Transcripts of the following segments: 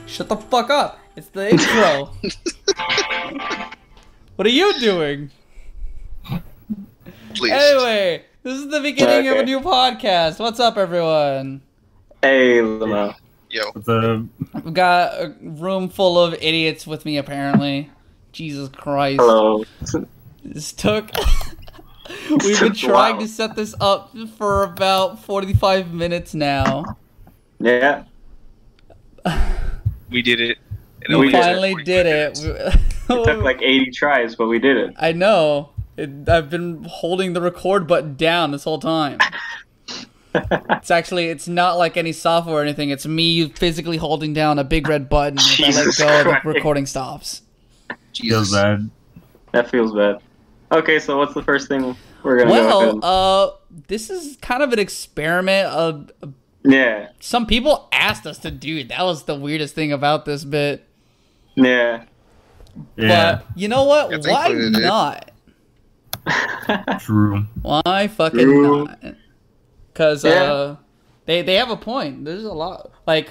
Shut the fuck up! It's the intro. What are you doing? Please. Anyway, this is the beginning of a new podcast. What's up, everyone? Hey, Lamo. Yo. What's up? We've got a room full of idiots with me, apparently. Jesus Christ. Hello. This took... We've been trying to set this up for about 45 minutes now. Yeah. We did it. We finally did it. It took like 80 tries, but we did it. I know. I've been holding the record button down this whole time. It's not like any software or anything. It's me physically holding down a big red button. If I let go, the recording stops. Feels bad. That feels bad. Okay, so what's the first thing we're gonna go ahead? This is kind of an experiment. Yeah. Some people asked us to do it. That was the weirdest thing about this bit. Yeah. But you know what? Why not? True. Why fucking not? Because they have a point. There's a lot. Like,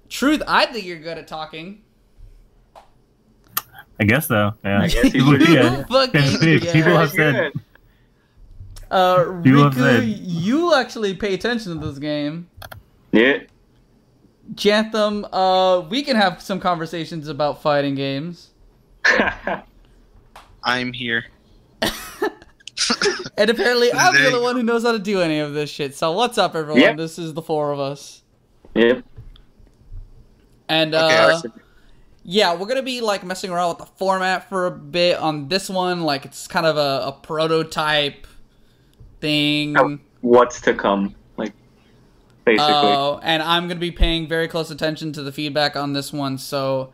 Truth, I think you're good at talking. I guess so. Yeah. I guess you People have said. Riku, you actually pay attention to this game. Yeah. Jantham, we can have some conversations about fighting games. I'm here. And apparently I'm the only one who knows how to do any of this shit. So what's up, everyone? Yep. This is the four of us. Yep. And yeah, we're gonna be like messing around with the format for a bit on this one. Like, it's kind of a prototype thing. What's to come, like, basically. And I'm gonna be paying very close attention to the feedback on this one. So,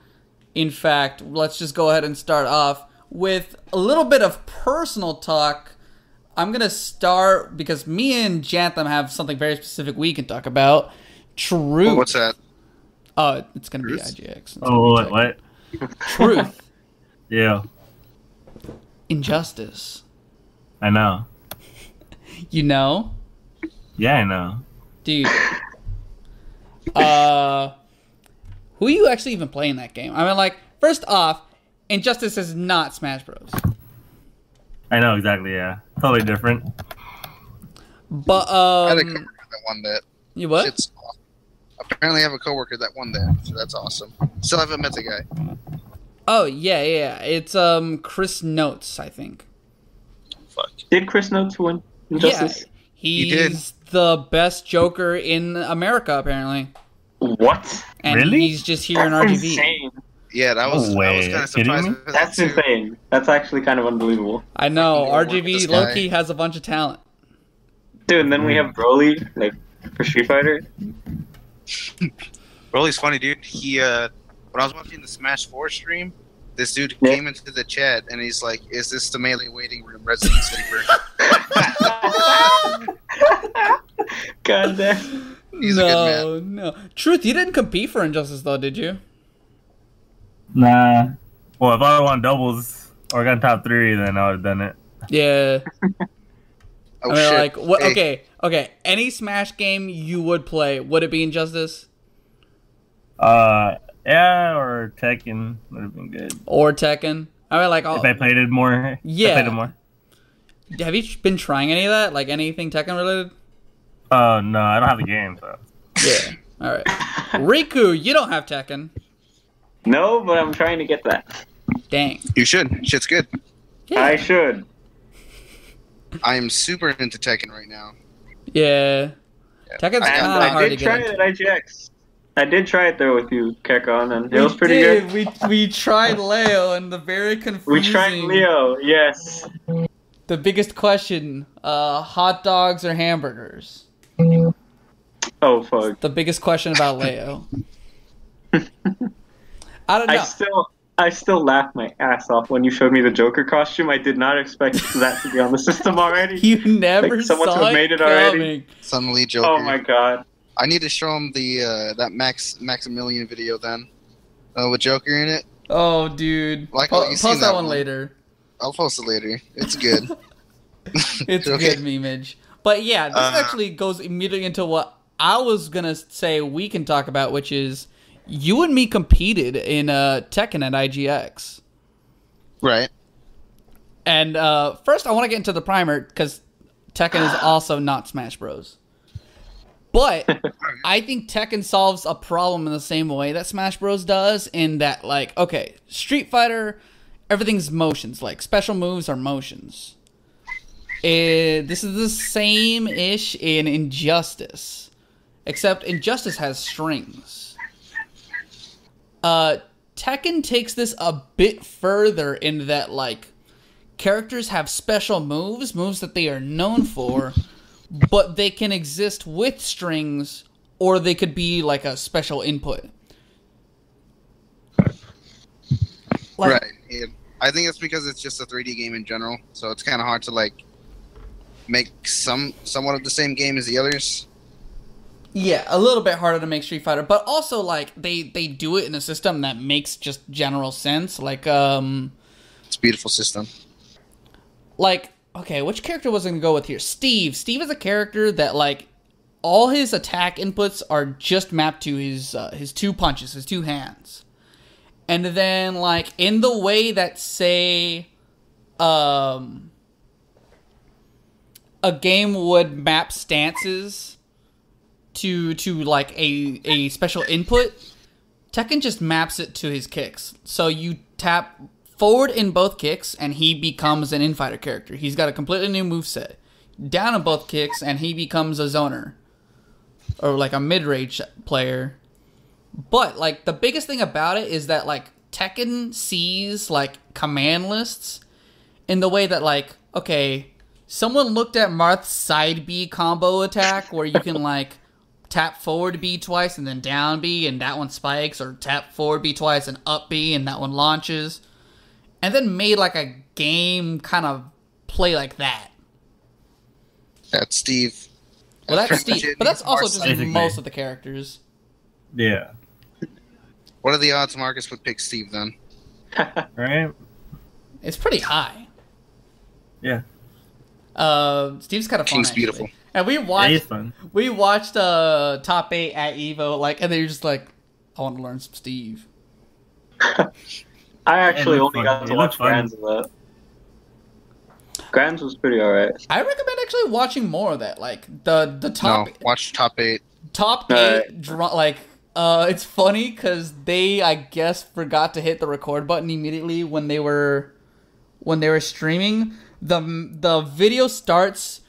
in fact, let's just go ahead and start off with a little bit of personal talk. I'm gonna start because me and Jantham have something very specific we can talk about. Truth. Oh, what's that? Oh, it's gonna be Truth? IGX. Oh, what? Truth. Yeah. Injustice. I know. You know? Yeah, I know. Dude. Who are you actually even playing that game? I mean, like, first off, Injustice is not Smash Bros. I know, exactly, yeah. Totally different. But, I had a coworker that won that. You what? Shit's awesome. Apparently I have a coworker that won that, so that's awesome. Still haven't met the guy. Oh, yeah. It's, Chris Notes, I think. Fuck. Did Chris Notes win Injustice? Yeah, he's the best Joker in America, apparently. What? And Really? he's just here in RGV. Insane. Yeah, I was kind of surprised. Me? with that That's too. insane. That's actually kind of unbelievable. I know, Fucking work with RGV this guy. low-key has a bunch of talent. Dude, and then we have Broly, like, for Street Fighter. Broly's funny, dude. He when I was watching the Smash 4 stream, this dude Yeah. came into the chat and he's like, "Is this the Melee waiting room, Resident Sleeper?" God damn. He's a good man. No. Truth, you didn't compete for Injustice, though, did you? Nah. Well, if I won Oh, doubles or got top 3, then I would have done it. Yeah. Oh I mean, shit! like, what? Hey, Okay. Any Smash game you would play, would it be Injustice Yeah, or Tekken would have been good. or Tekken? I mean, like, If I played it more. Yeah. If I played it more. have you been trying any of that? Like anything Tekken related? Oh, no, I don't have the game, so. Yeah. All right. Riku, you don't have Tekken. No, but I'm trying to get that. Dang. you should. Shit's good. Yeah. I should. I am super into Tekken right now. Yeah. Tekken's I kind of I hard to did get try into. it at IGX. I did try it there with you, Kekon, and it was pretty did. good. We tried Leo, and the very confusing. We tried Leo, yes. The biggest question: hot dogs or hamburgers? Oh, fuck. The biggest question about Leo. I don't know. I still laughed my ass off when you showed me the Joker costume. I did not expect that to be on the system already. You never Like, someone to saw have made it it already. coming. Suddenly Joker. Oh my god. I need to show him the that Maximilian video then, with Joker in it. Oh, dude. Like, Post seen that one later. I'll post it later. It's good. It's Okay. good memeage. But yeah, this actually goes immediately into what I was gonna say we can talk about, which is you and me competed in Tekken at IGX. Right. And first, I want to get into the primer because Tekken is also not Smash Bros. But I think Tekken solves a problem in the same way that Smash Bros does, in that, like, okay, Street Fighter, everything's motions. Like, special moves are motions. This is the same-ish in Injustice, except Injustice has strings. Tekken takes this a bit further in that, like, characters have special moves that they are known for, but they can exist with strings, or they could be like a special input. Like, Right. Yeah. I think it's because it's just a 3D game in general, so it's kind of hard to like make somewhat of the same game as the others. yeah, a little bit harder to make Street Fighter, but also like they do it in a system that makes just general sense. Like It's a beautiful system. like, okay, which character was I gonna go with here? Steve. Steve is a character that, like, all his attack inputs are just mapped to his two punches, his two hands. And then, like, in the way that, say, a game would map stances to like a special input, Tekken just maps it to his kicks. So you tap forward in both kicks, and he becomes an infighter character. He's got a completely new moveset. Down in both kicks, and he becomes a zoner. Or, like, a mid-range player. But, like, the biggest thing about it is that, like, Tekken sees, like, command lists in the way that, like, okay, someone looked at Marth's side B combo attack, where you can, like, tap forward B twice and then down B, and that one spikes, or tap forward B twice and up B, and that one launches. And then made, like, a game kind of play like that. That's Steve. Well, that's Steve. But that's also just Basically. most of the characters. Yeah. What are the odds Marcus would pick Steve then? Right? It's pretty high. Yeah. Steve's kind of fun, King's actually. beautiful. And we Yeah, he's watched fun. top 8 at Evo, like, and then you're just like, I want to learn some Steve. I actually It looked only fun. got to It watch looked fun. Grand's of that. Grand's was pretty alright. I recommend actually watching more of that. Like the top No, watch top 8. top Alright. 8 like it's funny because they, I guess, forgot to hit the record button immediately when they were streaming. The video starts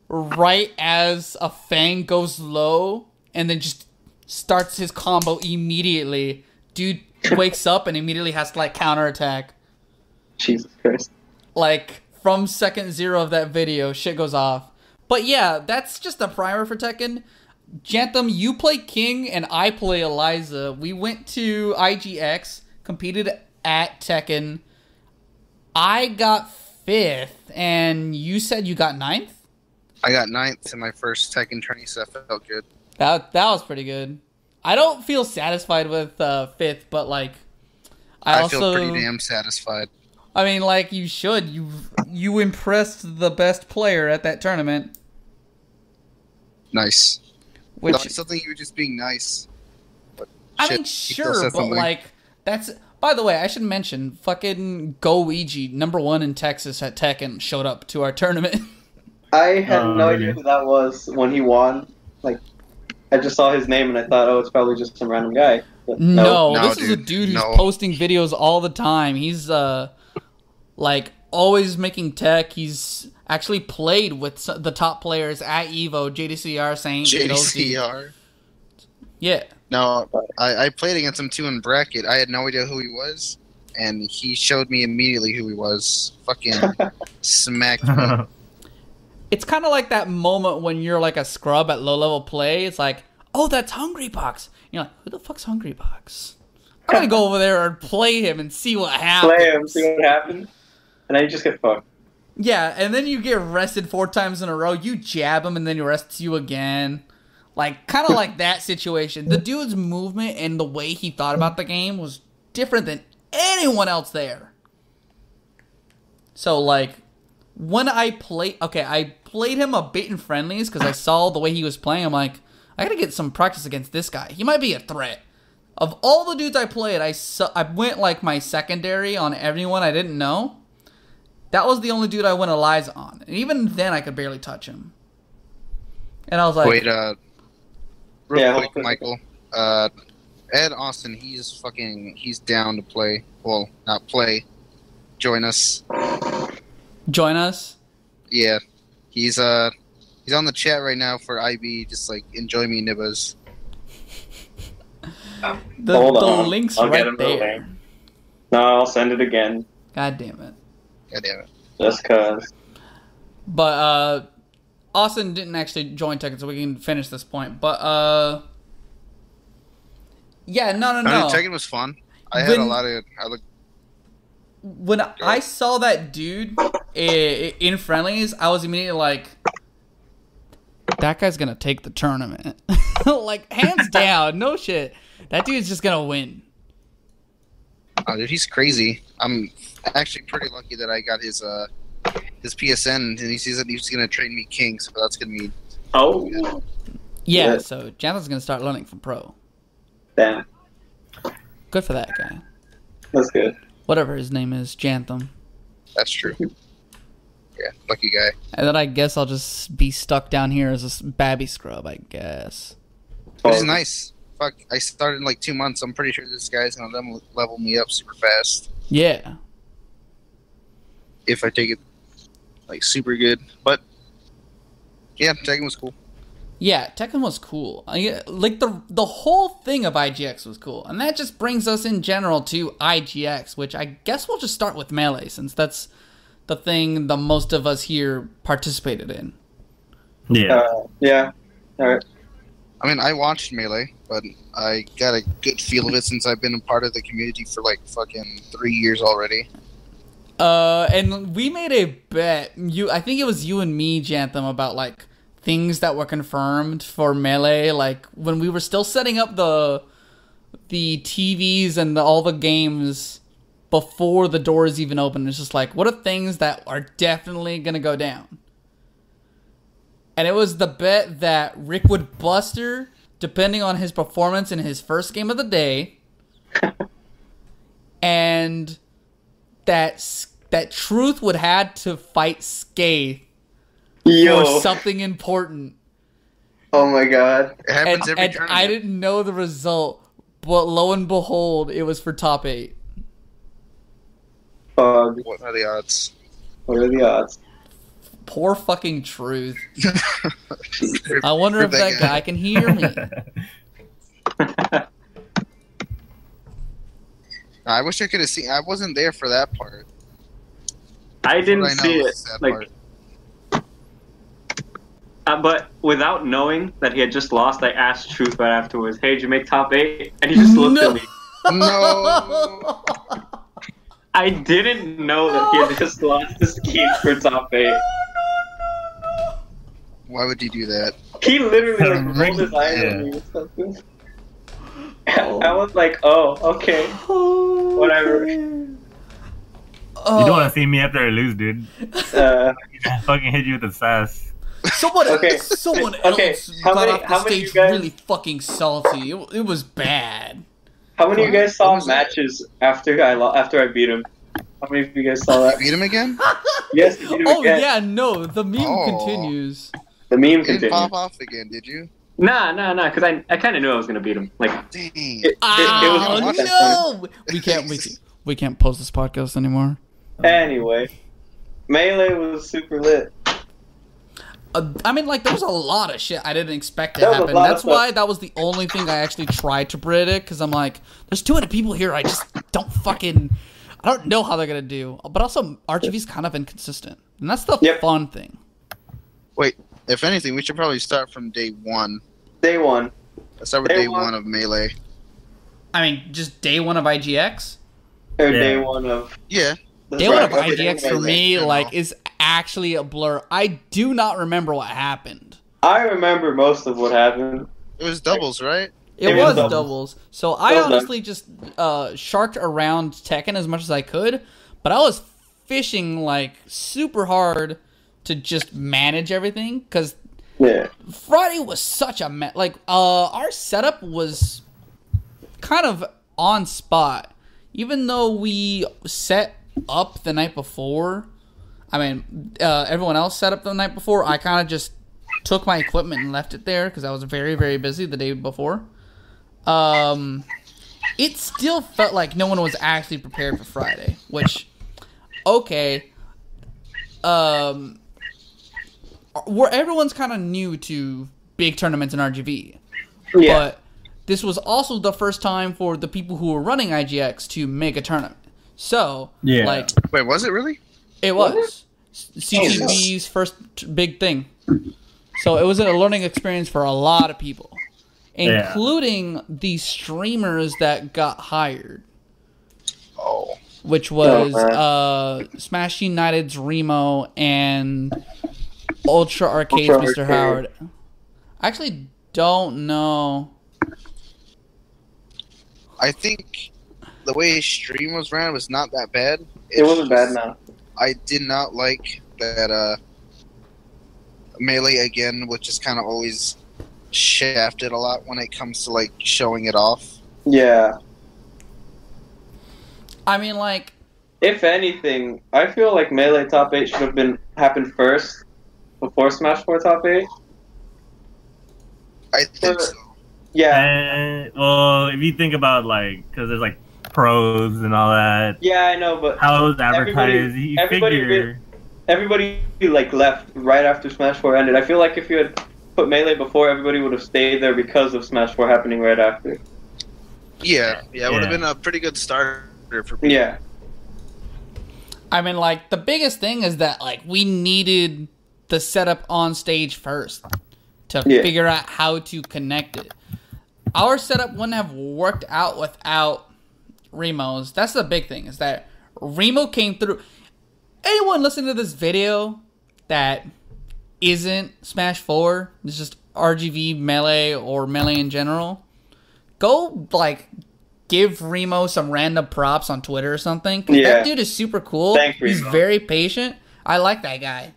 right as a Fang goes low, and then just starts his combo immediately. Dude wakes up and immediately has to, like, counterattack. Jesus Christ. Like, from second 0 of that video, shit goes off. But yeah, that's just a primer for Tekken. Jantham, you play King and I play Eliza. We went to IGX, competed at Tekken. I got 5th, and you said you got 9th? I got 9th in my first Tekken tourney, so that felt good. That was pretty good. I don't feel satisfied with 5th, but, like, I feel pretty damn satisfied. I mean, like, you should. You impressed the best player at that tournament. Nice. Which, No, I still think you were just being nice. But I shit, mean, you still sure, said but, something. like, that's... By the way, I should mention, fucking GoEG, #1 in Texas at Tekken, showed up to our tournament. I had no really? idea who that was when he won. Like, I just saw his name and I thought, oh, it's probably just some random guy. But No, No, this is a dude, dude who's no. posting videos all the time. He's, like, always making tech. He's actually played with the top players at EVO, JDCR, Saint, JDCR. Yeah. No, I played against him too in bracket. I had no idea who he was, and he showed me immediately who he was. Fucking smacked me. It's kind of like that moment when you're like a scrub at low-level play. It's like, oh, that's Hungrybox. You're like, who the fuck's Hungrybox? I'm gonna go over there and play him and see what happens. Play him, see what happens, and then you just get fucked. Yeah, and then you get arrested 4 times in a row. You jab him, and then he arrests you again. Like, kind of like that situation. The dude's movement and the way he thought about the game was different than anyone else there. So, like, when I played... Okay, I played him a bit in friendlies because I saw the way he was playing. I'm like, I gotta get some practice against this guy. He might be a threat. Of all the dudes I played, I went, like, my secondary on everyone I didn't know. That was the only dude I went Eliza on. And even then, I could barely touch him. And I was like... Wait, real quick, Michael. Ed Austin, he's down to play. Well, not play. Join us. Join us? Yeah. He's on the chat right now for IB, just like, enjoy me, Nibbas. The link's I'll right get him there. No, I'll send it again. God damn it. God damn it. Just cause. But, Austin didn't actually join Tekken, so we can finish this point. But, yeah, no. Tekken was fun. I had a lot of... When I saw that dude in friendlies, I was immediately like, that guy's gonna take the tournament. Like, hands down, no shit. That dude's just gonna win. Oh, dude, he's crazy. I'm actually pretty lucky that I got his PSN, and he says that he's gonna trade me King, so that's gonna be... Oh. Yeah, so Jonathan's gonna start learning from Pro. Damn. Good for that guy. That's good. Whatever his name is, Jantham. That's true. Yeah, lucky guy. And then I guess I'll just be stuck down here as a babby scrub, I guess. But he's nice. Fuck, I started in like 2 months. I'm pretty sure this guy's gonna level me up super fast. Yeah. If I take it like super good. But yeah, Tekken was cool. Yeah, Tekken was cool. Like, the whole thing of IGX was cool. And that just brings us in general to IGX, which I guess we'll just start with Melee, since that's the thing the most of us here participated in. Yeah. Yeah. Alright. I mean, I watched Melee, but I got a good feel of it since I've been a part of the community for like fucking 3 years already. And we made a bet. I think it was you and me, Jantham, about like things that were confirmed for Melee, like when we were still setting up the TVs and all the games before the doors even opened. It's just like, what are things that are definitely gonna go down? And it was the bet that Rick would buster depending on his performance in his first game of the day, and that Truth would have to fight Scathe for something important. Oh my god. It happens every And I didn't know the result, but lo and behold, it was for top 8. What are the odds? What are the odds? Poor fucking Truth. I wonder if that guy can hear me. I wish I could have seen. I wasn't there for that part. I didn't What I know see was it. the sad Like, part. but without knowing that he had just lost, I asked Truth right afterwards, "Hey, did you make top 8?" And he just looked at me. No. I didn't know that he had just lost his key for top 8. Why would you do that? He literally like, rolled his eyes at me or something. I was like, "Oh, okay, whatever." You don't want to see me after I lose, dude. I fucking hit you with the sass. Someone else How got many- off the how many stage you guys- really fucking salty. It was bad. How many of you guys saw What was that? matches after I beat him? How many of you guys saw that? Beat him again? Yes, you beat him Oh again. yeah, no, the meme Oh. continues. The meme You didn't continues. pop off again, did you? Nah, because I kind of knew I was gonna beat him. Like, Dang. It Oh was no! We can't post this podcast anymore. Anyway, Melee was super lit. I mean, like, there was a lot of shit I didn't expect to There was a happen. lot of That's stuff. why that was the only thing I actually tried to predict, because I'm like, there's too many people here. I just don't I don't know how they're gonna do. But also, RGV's kind of inconsistent, and that's the Yep. fun thing. Wait, if anything, we should probably start from day one. Day one. Let's start with Day day one. one of Melee. I mean, just day one of IGX. Or day one of yeah. Day one of IGX for me, like, is actually a blur. I do not remember what happened. I remember most of what happened. It was doubles, right? It was doubles. So I honestly just sharked around Tekken as much as I could, but I was fishing like super hard to just manage everything because Friday was such a mess. Like our setup was kind of on spot, even though we set up the night before. I mean, everyone else set up the night before. I kind of just took my equipment and left it there because I was very, very busy the day before. It still felt like no one was actually prepared for Friday, which, okay, where everyone's kind of new to big tournaments in RGV, but this was also the first time for the people who were running IGX to make a tournament. So, like, wait, was it really? It was CTV's first big thing. So it was a learning experience for a lot of people. Including the streamers that got hired. Oh. Which was Smash United's Remo and Ultra Arcade's Mr. Howard. I actually don't know. I think the way his stream was ran was not that bad. It wasn't bad, no. I did not like that Melee again, which is kind of always shafted a lot when it comes to like showing it off. Yeah. I mean, like, if anything, I feel like Melee top 8 should have happened first before Smash 4 top 8. I think so. Yeah. Well, if you think about like, because there's like pros and all that. Yeah, I know, but how it was advertised, everybody like left right after Smash 4 ended. I feel like if you had put Melee before, everybody would have stayed there because of Smash 4 happening right after. Yeah, it would have been a pretty good starter for people. Yeah. I mean, like, the biggest thing is that, like, we needed the setup on stage first to figure out how to connect it. Our setup wouldn't have worked out without Remo's. That's the big thing, is that Remo came through. Anyone listening to this video that isn't Smash 4, it's just RGV Melee or Melee in general, go, like, give Remo some random props on Twitter or something. That dude is super cool. Thanks, He's very patient. I like that guy.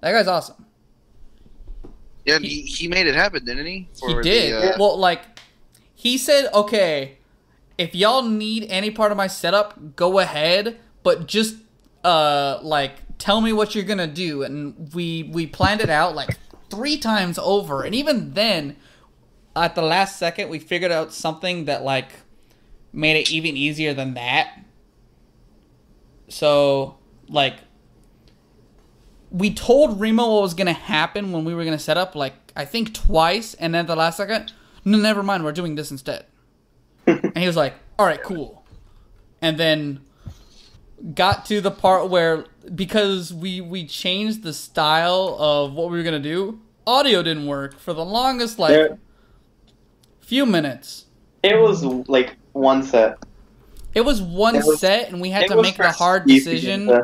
That guy's awesome. Yeah, he made it happen, didn't he? He did. Well, like, he said, okay, if y'all need any part of my setup, go ahead, but just, like, tell me what you're gonna do. And we planned it out, like, 3 times over. And even then, at the last second, we figured out something that, like, made it even easier than that. So, like, we told Remo what was gonna happen when we were gonna set up, like, I think twice, and then at the last second, no, never mind, we're doing this instead. And he was like, alright, cool. And then got to the part where, because we changed the style of what we were gonna do, audio didn't work for the longest, like, few minutes. It was, like, one set. It was one set, and we had to make the hard decision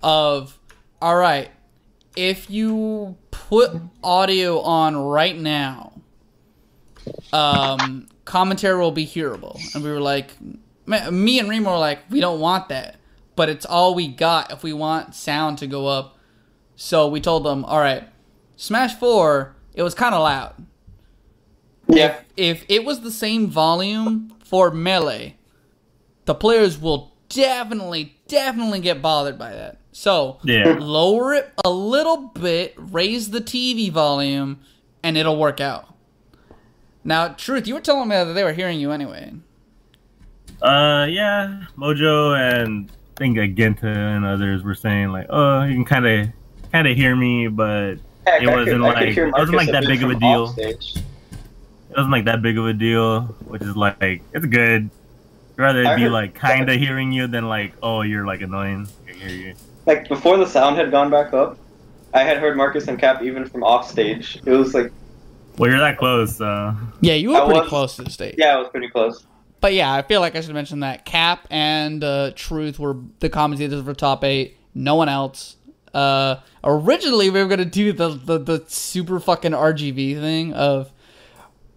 of, alright, if you put audio on right now, commentary will be hearable. And we were like, me and Remo were like, we don't want that. But it's all we got if we want sound to go up. So we told them, alright, Smash 4, it was kind of loud. Yeah. If it was the same volume for Melee, the players will definitely get bothered by that. So, lower it a little bit, raise the TV volume, and it'll work out. Now, Truth, you were telling me that they were hearing you anyway. Yeah. Mojo and I think Genta and others were saying, like, oh, you can kind of hear me, but it wasn't like that big of a deal. It wasn't like that big of a deal, which is like, it's good. I'd rather it be like kind of hearing you than like, oh, you're like annoying. I can hear you. Like, before the sound had gone back up, I had heard Marcus and Cap even from off stage. It was like... Well, you're that close, so... Yeah, you were pretty close to the stage. Yeah, I was pretty close. But yeah, I feel like I should mention that Cap and Truth were the commentators for top 8. No one else. Originally, we were going to do the super fucking RGV thing of,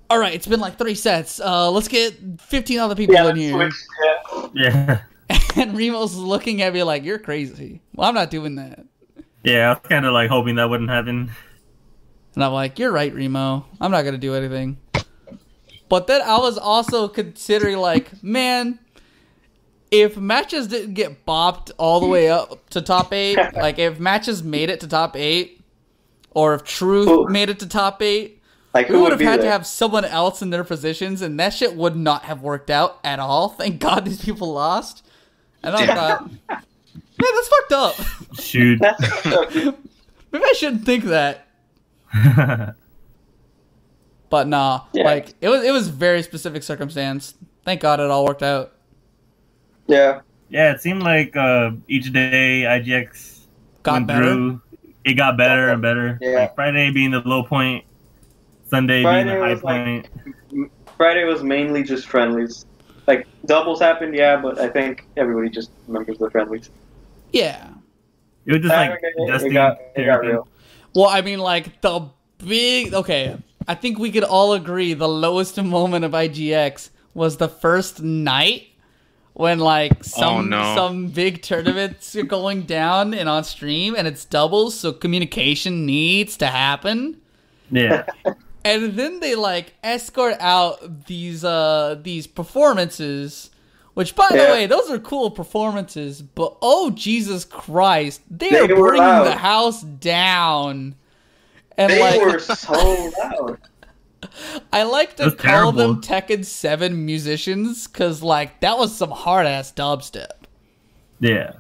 all right, it's been like 3 sets. Let's get 15 other people in here. Yeah. And Remo's looking at me like, you're crazy. Well, I'm not doing that. Yeah, I was kind of like hoping that wouldn't happen. And I'm like, you're right, Remo. I'm not going to do anything. But then I was also considering, like, man, if matches didn't get bopped all the way up to top 8, like, if matches made it to top 8, or if Truth made it to top 8, like, we would have had to have someone else in their positions, and that shit would not have worked out at all. Thank God these people lost. And I thought, man, that's fucked up. Shoot. Maybe I shouldn't think that. But nah, like it was very specific circumstance. Thank God it all worked out. Yeah. Yeah, it seemed like each day IGX went through, it got better and better. Yeah. Like Friday being the low point, Sunday being the high point. Friday was mainly just friendlies. Like doubles happened, yeah, but I think everybody just remembers the friendlies. Yeah. It was just like it got real. Well, I mean, like the big I think we could all agree the lowest moment of IGX was the first night when like some big tournaments are going down and on stream and it's doubles, so communication needs to happen. Yeah. And then they like escort out these performances, which by the way, those are cool performances, but oh Jesus Christ, they are bringing the house down. And they were so loud. I like to call them Tekken 7 musicians, because, like, that was some hard-ass dubstep. Yeah.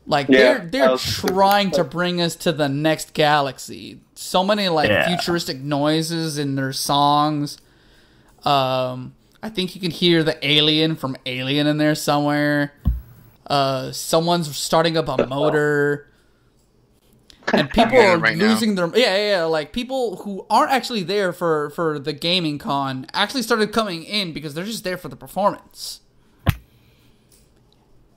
Like, they're trying to bring us to the next galaxy. So many, like, futuristic noises in their songs. I think you can hear the alien from Alien in there somewhere. Someone's starting up a motor. And people are losing their... Yeah, like, people who aren't actually there for the gaming con actually started coming in because they're just there for the performance.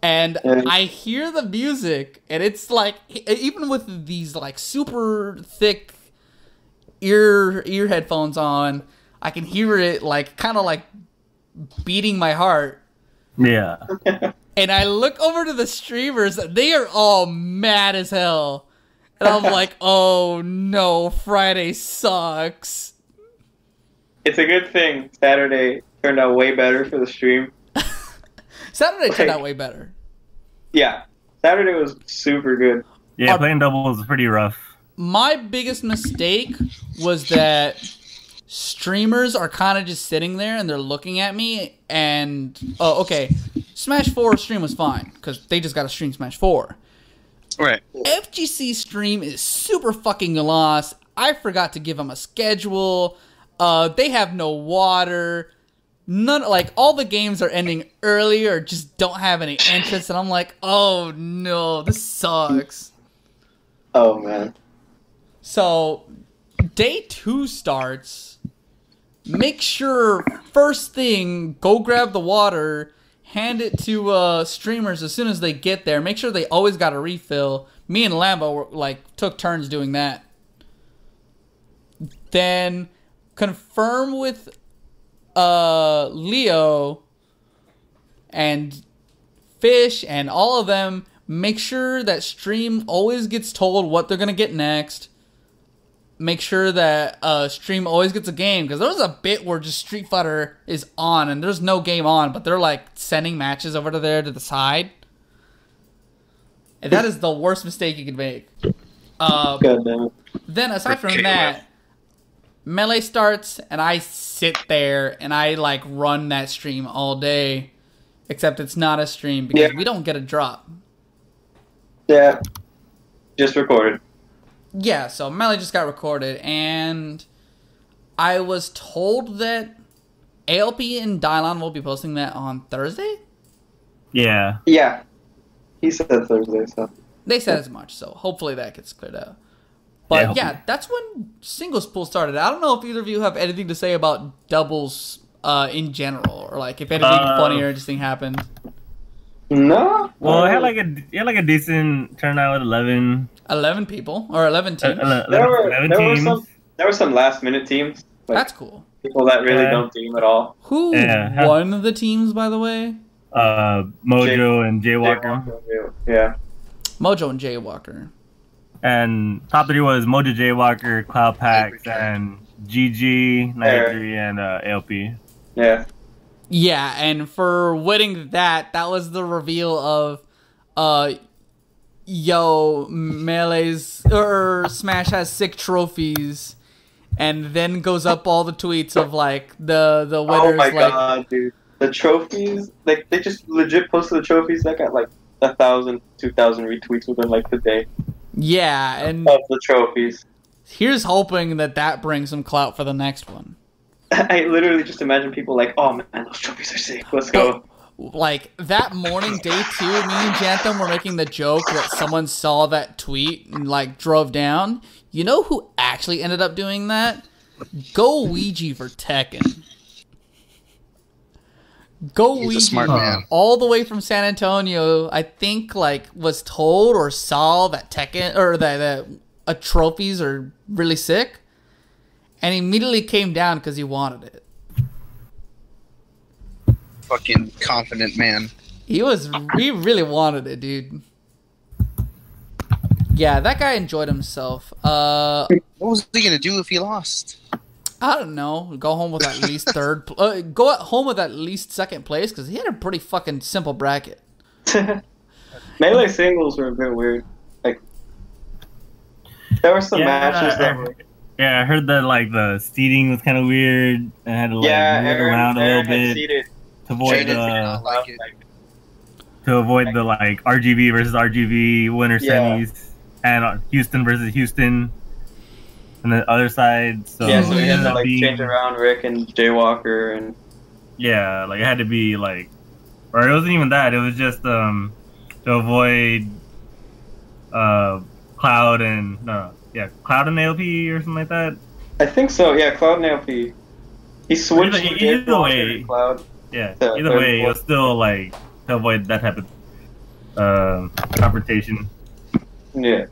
And I hear the music, and it's like... Even with these, like, super thick ear headphones on, I can hear it, like, kind of, like, beating my heart. Yeah. And I look over to the streamers, they are all mad as hell. And I'm like, oh no, Friday sucks. It's a good thing Saturday turned out way better for the stream. Saturday turned out way better. Yeah, Saturday was super good. Yeah, playing doubles was pretty rough. My biggest mistake was that streamers are kind of just sitting there and they're looking at me and... Oh, okay. Smash 4 stream was fine, because they just got to stream Smash 4. Right. FGC stream is super fucking lost. I forgot to give them a schedule. They have no water. All the games are ending early or just don't have any entrance. And I'm like, oh no, this sucks. Oh man. So, day 2 starts. Make sure, first thing, go grab the water. Hand it to streamers as soon as they get there. Make sure they always got a refill. Me and Lambo took turns doing that. Then confirm with Leo and Fish and all of them. Make sure that stream always gets told what they're gonna get next. Make sure that stream always gets a game, because there was a bit where just Street Fighter is on and there's no game on, but they're like sending matches over to there to the side, and that is the worst mistake you can make. Then aside from that, Melee starts and I sit there and I like run that stream all day, except it's not a stream because we don't get a drop. Yeah, just recorded. Yeah, so Melee just got recorded, and I was told that ALP and Dylon will be posting that on Thursday? Yeah. Yeah. He said Thursday, so... They said as much, so hopefully that gets cleared out. But yeah, that's when singles pool started. I don't know if either of you have anything to say about doubles in general, or like if anything funny or interesting happened? No. Well, it had like a decent turnout with 11 people or 11 teams. 11 teams. There were some last minute teams. Like, that's cool. People that really don't team at all. Who won the teams, by the way? Mojo and Jaywalker. Yeah. Mojo and Jaywalker. And top 3 was Mojo, Jaywalker, Cloud Pax, and GG, 93, and ALP. Yeah. Yeah, and for winning that was the reveal of Melee's or Smash has 6 trophies, and then goes up all the tweets of like the winners. Oh my god, dude! The trophies, like they just legit posted the trophies that got like 1,000, 2,000 retweets within like the day. Yeah, and of the trophies. Here's hoping that brings some clout for the next one. I literally just imagine people like, oh man, those trophies are sick. Let's go. Like that morning, day 2, me and Jantham were making the joke that someone saw that tweet and like drove down. You know who actually ended up doing that? Go Ouija for Tekken. Go He's Ouija, a smart man. all the way from San Antonio. I think like was told or saw that Tekken or that trophies are really sick, and immediately came down because he wanted it. Fucking confident man. He really wanted it, dude. Yeah, that guy enjoyed himself. What was he gonna do if he lost? I don't know. Go home with at least third. Go home with at least second place because he had a pretty fucking simple bracket. Melee singles were a bit weird. Like there were some matches that were. Yeah, I heard that like the seating was kind of weird. And had to like move around a little bit to avoid the like RGV versus RGV winner semis, and Houston versus Houston, and the other side. So yeah, so we had to like change around Rick and Jaywalker and. Yeah, like it had to be like, or it wasn't even that. It was just to avoid Cloud and Cloud and ALP or something like that. I think so. Yeah, Cloud and ALP. He switched either way. Cloud. Yeah, either way, it was still like to avoid that type of confrontation. Yeah.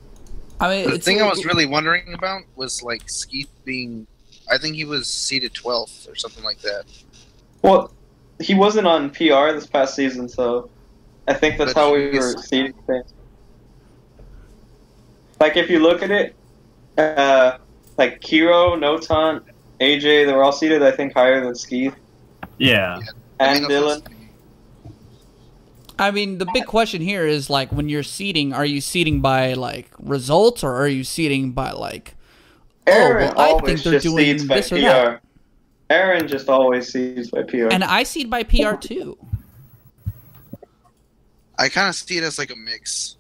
I mean, the thing I was really wondering about was like Skeet being. I think he was seeded 12th or something like that. Well, he wasn't on PR this past season, so I think that's how we were seeding things. Like, if you look at it, like Kiro, Notan, AJ, they were all seeded, I think, higher than Skeet. Yeah. And Dylan. I mean, the big question here is, like, when you're seeding, are you seeding by, like, results, or are you seeding by, like, Aaron I think they're doing this or that? Aaron just always seeds by PR. And I seed by PR, too. I kind of see it as, like, a mix.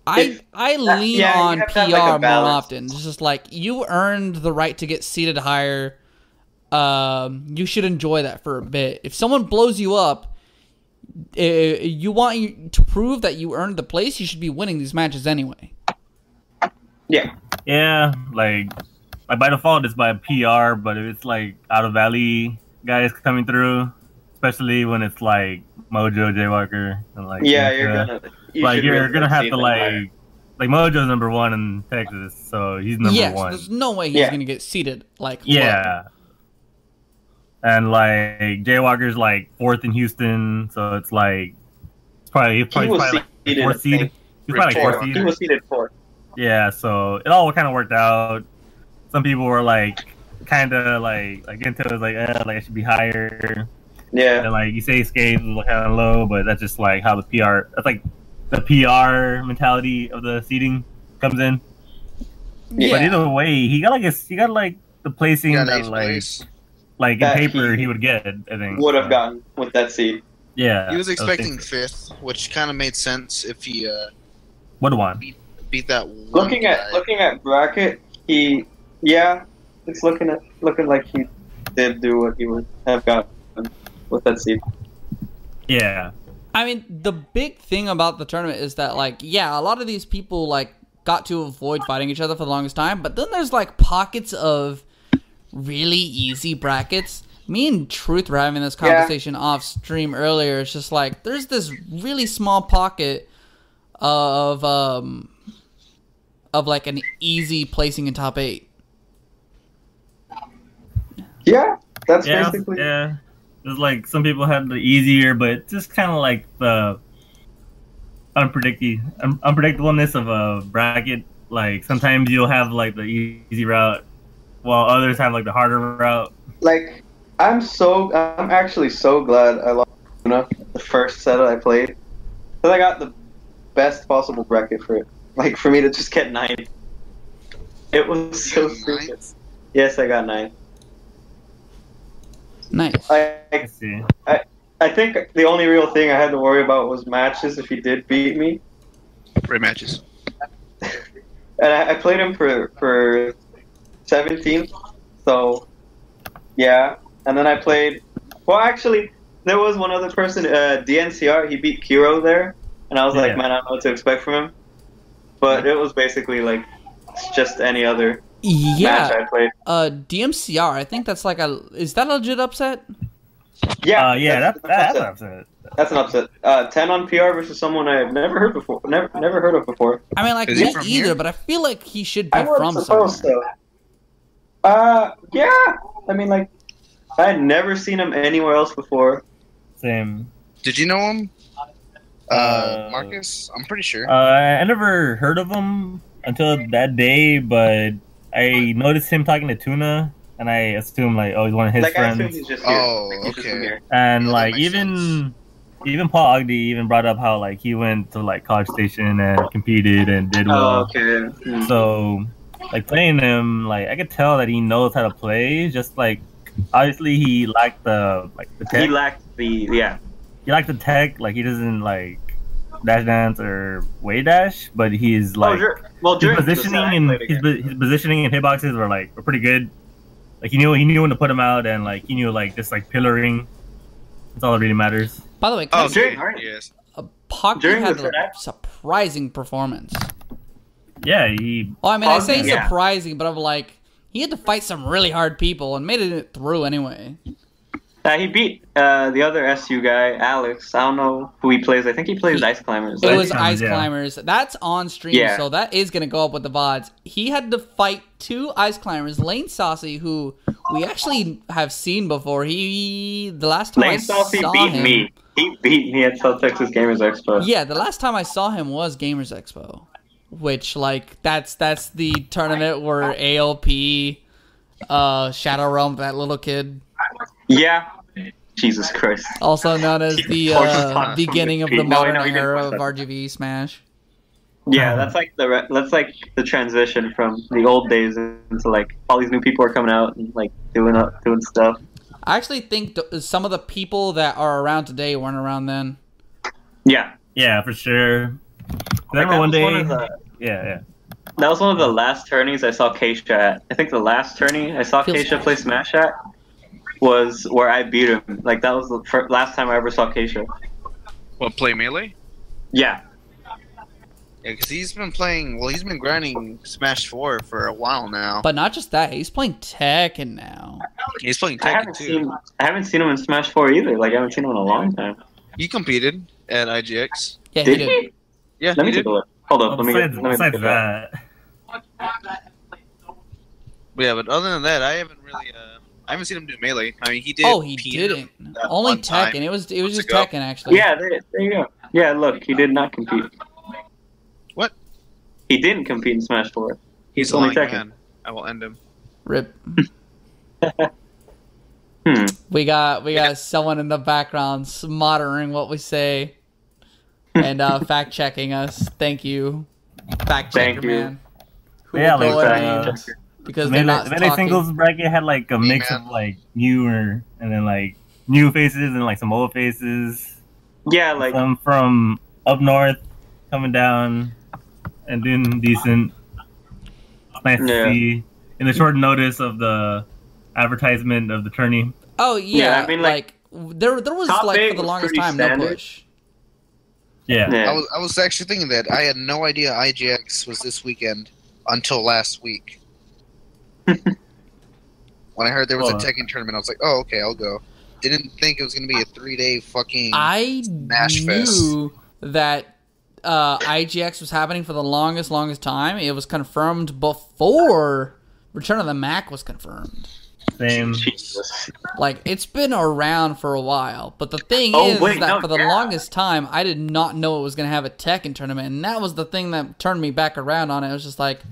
I lean on PR more often. It's just like, you earned the right to get seated higher. You should enjoy that for a bit. If someone blows you up, you want to prove that you earned the place, you should be winning these matches anyway. Yeah. Yeah, like by default it's by PR, but if it's like out of Valley guys coming through, especially when it's like Mojo, Jaywalker, and like you're gonna have to like Mojo's number 1 in Texas, so he's number 1. There's no way he's gonna get seated like and like Jaywalker's like 4th in Houston, so it's like he's probably like 4th seed. He's probably like 4th seed. He was seeded 4th. Yeah, so it all kind of worked out. Some people were like kind of like into it was like I should be higher. Yeah. And like you say Skates was kind of low, but that's just like how the PR. That's like the PR mentality of the seating comes in. Yeah. But either way, he got like the placing that like in paper he would get. I think would have gotten with that seed. Yeah. He was expecting 5th, which kind of made sense if he would have won. Beat that one looking at bracket, it's looking like he did do what he would have gotten with that seed. Yeah. I mean, the big thing about the tournament is that, like, a lot of these people, like, got to avoid fighting each other for the longest time, but then there's, like, pockets of really easy brackets me and Truth were having this conversation off stream earlier. It's just like there's this really small pocket of like an easy placing in top 8. Yeah, that's basically. Yeah, there's like some people have the easier, but just kind of like the unpredictableness of a bracket. Like sometimes you'll have like the easy route, while others have like the harder route. Like I'm actually so glad I lost the first set I played, because I got the best possible bracket for it. Like for me to just get 9. It was so stupid. Yes, I got 9. Nice. I think the only real thing I had to worry about was matches if he did beat me. Rematches. And I played him for 17th, so yeah. And then I played. Well, actually, there was one other person, DNCR. He beat Kiro there, and I was like, man, I don't know what to expect from him. But it was basically like just any other match I played. DMCR. I think that's like is that a legit upset? Yeah. That's an upset. That's an upset. 10 on PR versus someone I've never heard before. Never heard of before. I mean, like, me either, here? but I feel like he should be I from wasn't somewhere. supposed to. Yeah. I mean, like, I had never seen him anywhere else before. Same. Did you know him? Marcus? I'm pretty sure. I never heard of him until that day, but I noticed him talking to Tuna, and I assumed like, oh, he's one of his friends. He's just here. Oh, He's just okay. here. And Yeah, like that makes sense. even Paul Ogden even brought up how like he went to like College Station and competed and did well. Oh, okay. So like playing him, like I could tell that he knows how to play. Just like obviously he lacked the tech. He lacked the He lacked the tech. Like he doesn't like dash dance or way dash, but he's like his positioning and his positioning and hitboxes were pretty good. Like he knew when to put him out, and like he knew like just like pillaring. That's all that really matters. By the way, Yes. Pocky had a surprising performance. Yeah, he. Oh, I mean, I say surprising, but I'm like, he had to fight some really hard people and made it through anyway. He beat the other SU guy, Alex. I don't know who he plays. I think he plays Ice Climbers. It was Ice Climbers. That's on stream, so that is going to go up with the VODs. He had to fight 2 Ice Climbers. Lane Saucy, who we actually have seen before. The last time Lane Saucy beat me. He beat me at South Texas Gamers Expo. Yeah, the last time I saw him was Gamers Expo. Which, like, that's the tournament where ALP, Shadow Realm, that little kid. Yeah. Jesus Christ. Also known as the beginning of the modern era of RGV Smash. Yeah, that's like the transition from the old days into like all these new people are coming out and like doing stuff. I actually think some of the people that are around today weren't around then. Yeah. Yeah, for sure. Remember one day? Yeah. That was one of the last tourneys I saw Keisha at. I think the last tourney I saw Keisha play Smash at was where I beat him. Like, that was the last time I ever saw Keisha. What, play Melee? Yeah. Yeah, because he's been grinding Smash 4 for a while now. But not just that, he's playing Tekken now. He's playing Tekken, too. I haven't seen him in Smash 4 either. Like, I haven't seen him in a long time. He competed at IGX. Yeah, he did. Yeah, let me take a look. Hold up, let me take besides that. Yeah, but other than that, I haven't seen him do Melee. I mean, he did. Oh, he didn't. Only Tekken. It was just ago. Tekken, actually. Yeah, there you go. Yeah, look, he did not compete. What? He didn't compete in Smash 4. He's only lying Tekken. man. I will end him. Rip. We got someone in the background smothering what we say and fact checking us. Thank you, fact checker man. Yeah, because they're not talking. Singles bracket had like a mix of like newer and then like new faces and like some old faces. Yeah, like some from up north coming down and doing decent. Nice to see in the short notice of the advertisement of the tourney. Oh yeah, I mean like there was like for the longest time standard. No push. Yeah. I was actually thinking that. I had no idea IGX was this weekend until last week. When I heard there was a Tekken tournament, I was like, oh, okay, I'll go. Didn't think it was going to be a 3-day fucking Smash fest. knew that IGX was happening for the longest time. It was confirmed before Return of the Mac was confirmed. Same. Jesus. Like, it's been around for a while. But the thing for the longest time, I did not know it was going to have a Tekken tournament. And that was the thing that turned me back around on it. It was just like,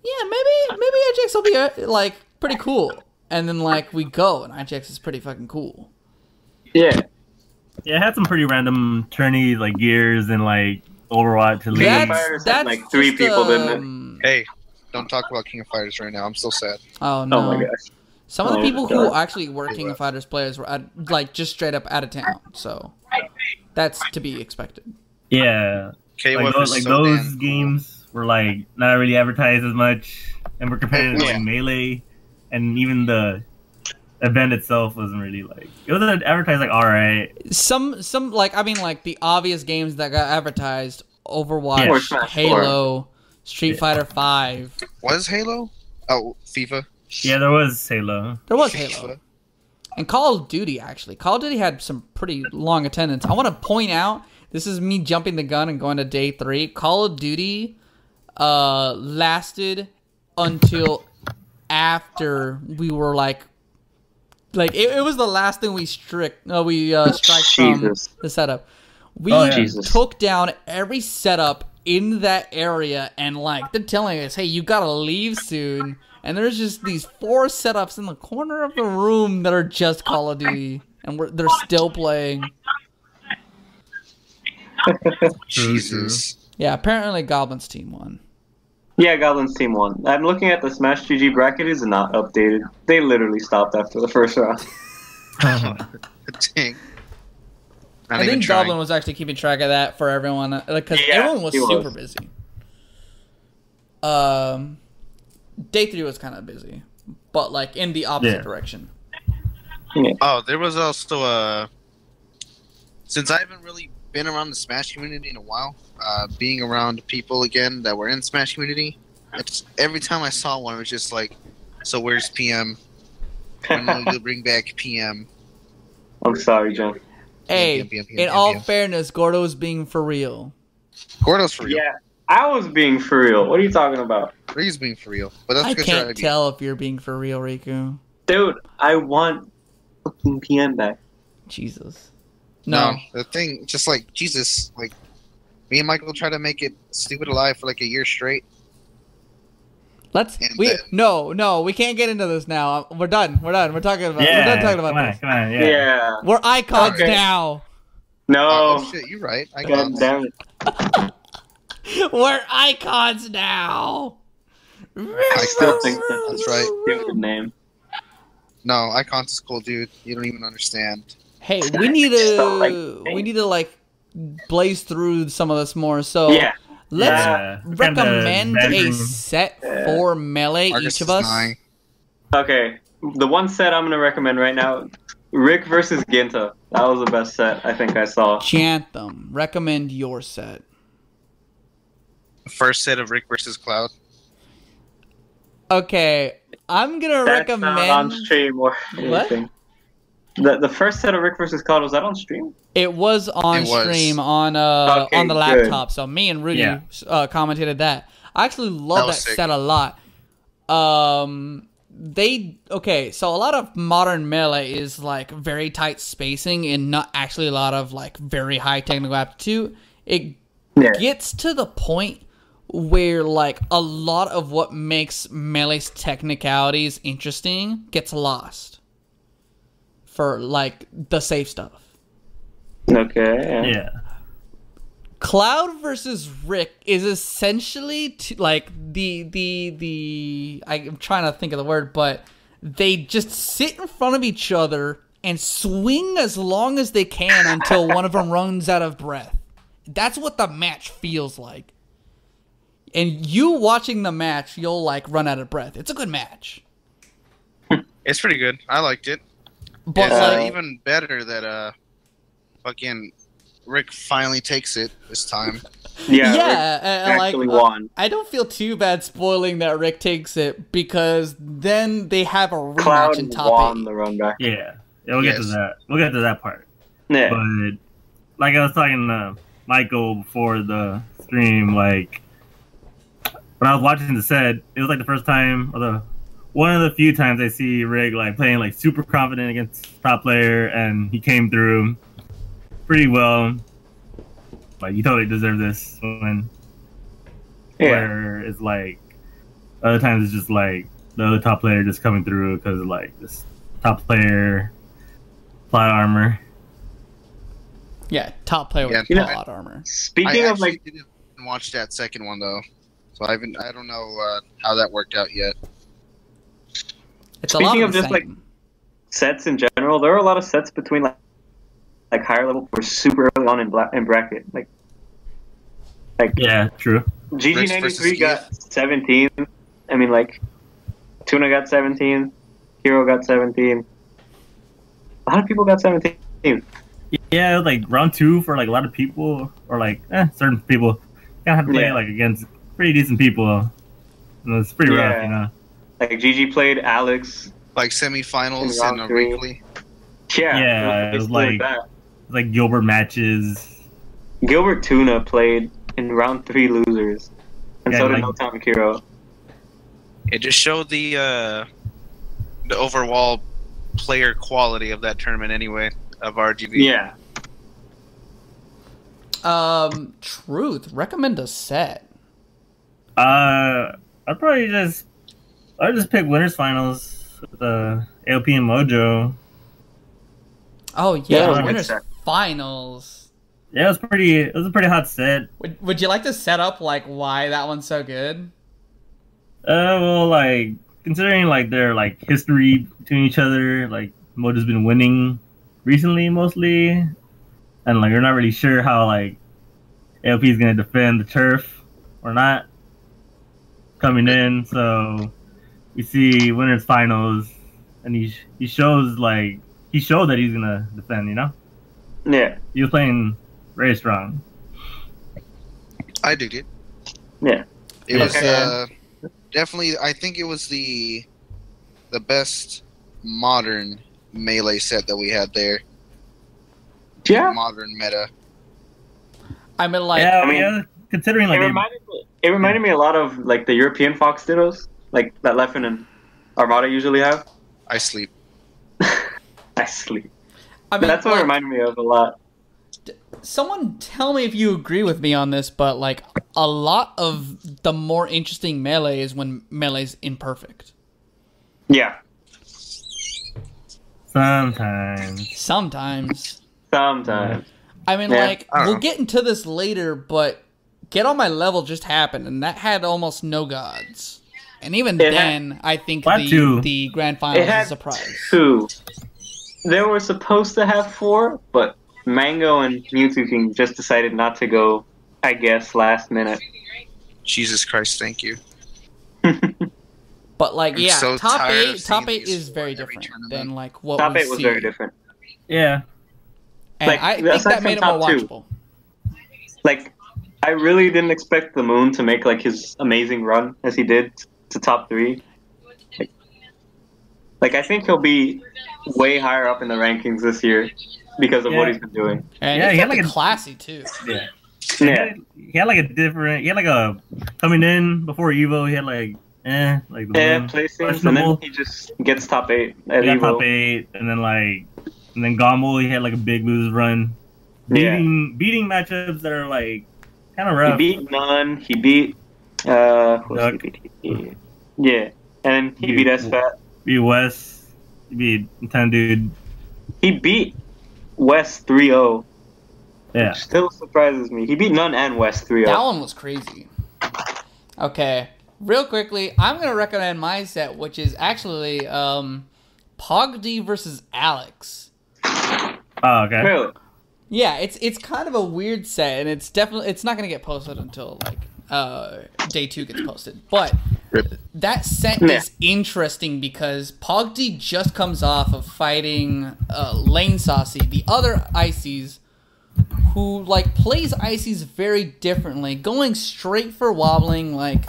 yeah, maybe IGX will be, like, pretty cool. And then, like, we go, and IGX is pretty fucking cool. Yeah. Yeah, it had some pretty random tourneys, like Gears and, like, Overwatch. That's like 3 people, didn't it? Hey, don't talk about King of Fighters right now. I'm still sad. Oh, no. Oh, my gosh. Some of the people who actually were King of Fighters players were, just straight up out of town. So, that's to be expected. Yeah. Those games were, like, not really advertised as much. And we're comparing it to, like, Melee. And even the event itself wasn't really like it was advertised like alright. Some like the obvious games that got advertised: Overwatch, Halo, Street Fighter 5. Was Halo? Oh, FIFA. Yeah, there was Halo. There was Halo. And Call of Duty actually. Call of Duty had some pretty long attendance. I want to point out, this is me jumping the gun and going to day 3. Call of Duty lasted until after we were like it was the last thing we strike from the setup. We took down every setup in that area, and like they're telling us, hey, you gotta leave soon. And there's just these 4 setups in the corner of the room that are just Call of Duty, and they're still playing. Jesus. Yeah, apparently Goblin's team won. Yeah, Goblin's team won. I'm looking at the Smash GG bracket. It is not updated. They literally stopped after the first round. Dang. I think Goblin was actually keeping track of that for everyone, because everyone was super busy. Day 3 was kind of busy, but like in the opposite direction. Yeah. Oh, there was also since I haven't really been around the Smash community in a while, being around people again that were in the Smash community, every time I saw one, it was just like, so where's PM? When will you bring back PM? I'm sorry, John. Hey, in all fairness, Gordo's being for real. Gordo's for real. Yeah, I was being for real. What are you talking about? Riku's being for real. But that's I can't tell if you're being for real, Riku. Dude, I want fucking PM back. Jesus. No, the thing, just like, Jesus, like, me and Michael tried to make it Stupid Alive for like a year straight. No, we can't get into this now. We're done. We're done talking about this. Come on, yeah. We're icons now. No. Oh, shit, you're right. God damn it. We're icons now. I still think that's right. Good name. No, Icons is cool, dude. You don't even understand. Hey, we need to like blaze through some of this more. So let's recommend a set for Melee, each of us. Okay, the one set I'm gonna recommend right now, Rick versus Ginta. That was the best set I think I saw. Chantham, recommend your set. First set of Rick versus Cloud. Okay, I'm gonna recommend not on stream or anything. The first set of Rick versus Cloud, was that on stream? It was on stream on the laptop. Good. So me and Rudy commentated that. I actually love that set a lot. So a lot of modern Melee is like very tight spacing and not actually a lot of like very high technical aptitude. It gets to the point where like a lot of what makes Melee's technicalities interesting gets lost for like the safe stuff. Okay. Yeah. Cloud versus Rick is essentially like the I'm trying to think of the word, but they just sit in front of each other and swing as long as they can until one of them runs out of breath. That's what the match feels like. And you watching the match, you'll like run out of breath. It's a good match. It's pretty good. I liked it. But it's even better that fucking Rick finally takes it this time. Yeah, actually won. I don't feel too bad spoiling that Rick takes it because then they have a rematch Cloud in top won 8. the run back. Yeah, we'll get to that. We'll get to that part. Yeah. But like I was talking to Michael before the stream, like when I was watching the set, it was like the first time, or one of the few times I see Rick like playing like super confident against top player, and he came through pretty well. Like you totally deserve this one. Where it's like other times it's just like the other top player just coming through because like this top player plot armor. Yeah, top player with plot armor. Speaking of like, didn't watch that second one though, so I don't know how that worked out yet. It's speaking of just like sets in general, there are a lot of sets between like higher level were super early on in bracket. Like yeah, true. GG93 got 17. I mean, like Tuna got 17. Hero got 17. A lot of people got 17. Yeah, like round 2 for like a lot of people, or like certain people. You gotta have to play like against pretty decent people. It's pretty rough, you know. Like GG played Alex. Like semifinals in a three. weekly. Yeah, it was like Gilbert matches. Gilbert Tuna played in round 3 losers, and so did No Time Kiro. It just showed the overall player quality of that tournament, anyway, of RGV. Yeah. Truth. Recommend a set. I'd just pick winners finals with the AOP and Mojo. Oh yeah, winners finals. Yeah, it was a pretty hot set. Would you like to set up like why that one's so good? Well, like considering like their like history between each other, like Mojo's been winning recently mostly, and like you're not really sure how like AOP is gonna defend the turf or not coming in. So we see winners finals, and he showed that he's gonna defend. You know? Yeah. He was playing very strong. I dig it. Yeah. It was definitely. I think it was the best modern melee set that we had there. Yeah. Modern meta. I mean, considering like it reminded me a lot of like the European Fox Dittos, like that Leffen and Armada usually have. I sleep. I sleep. I mean, that's what it reminded me of a lot. Someone tell me if you agree with me on this, but like a lot of the more interesting melee is when melee's imperfect. Yeah. Sometimes. I mean, we'll get into this later, but Get on My Level just happened, and that had almost no gods. And even I think the grand final was a surprise. 2. They were supposed to have 4, but Mango and Mewtwo King just decided not to go, I guess, last minute. Jesus Christ, thank you. But like, so top 8 is very different than like what top we 8 was see. very different. Yeah. And like, I think that made it more watchable. Like, I really didn't expect the Moon to make like his amazing run as he did to top 3. Like I think he'll be way higher up in the rankings this year because of what he's been doing. And he had like a classy too. Yeah. He had like a coming in before Evo. He had like placings, and then he just gets top 8 at Evo. Top 8, and then GOML, he had like a big lose run, beating matchups that are like kind of rough. He beat None. He beat and then he beat SFAT. Beat West. He beat Dude. He beat West 3-0. Yeah. Which still surprises me. He beat None and West 3-0. That one was crazy. Okay. Real quickly, I'm going to recommend my set, which is actually Pogdi versus Alex. Oh, okay. Really? Yeah, it's kind of a weird set, and it's not going to get posted until like day 2 gets posted. But that set is interesting because Pogdi just comes off of fighting Lane Saucy, the other ICs, who like plays ices very differently, going straight for wobbling, like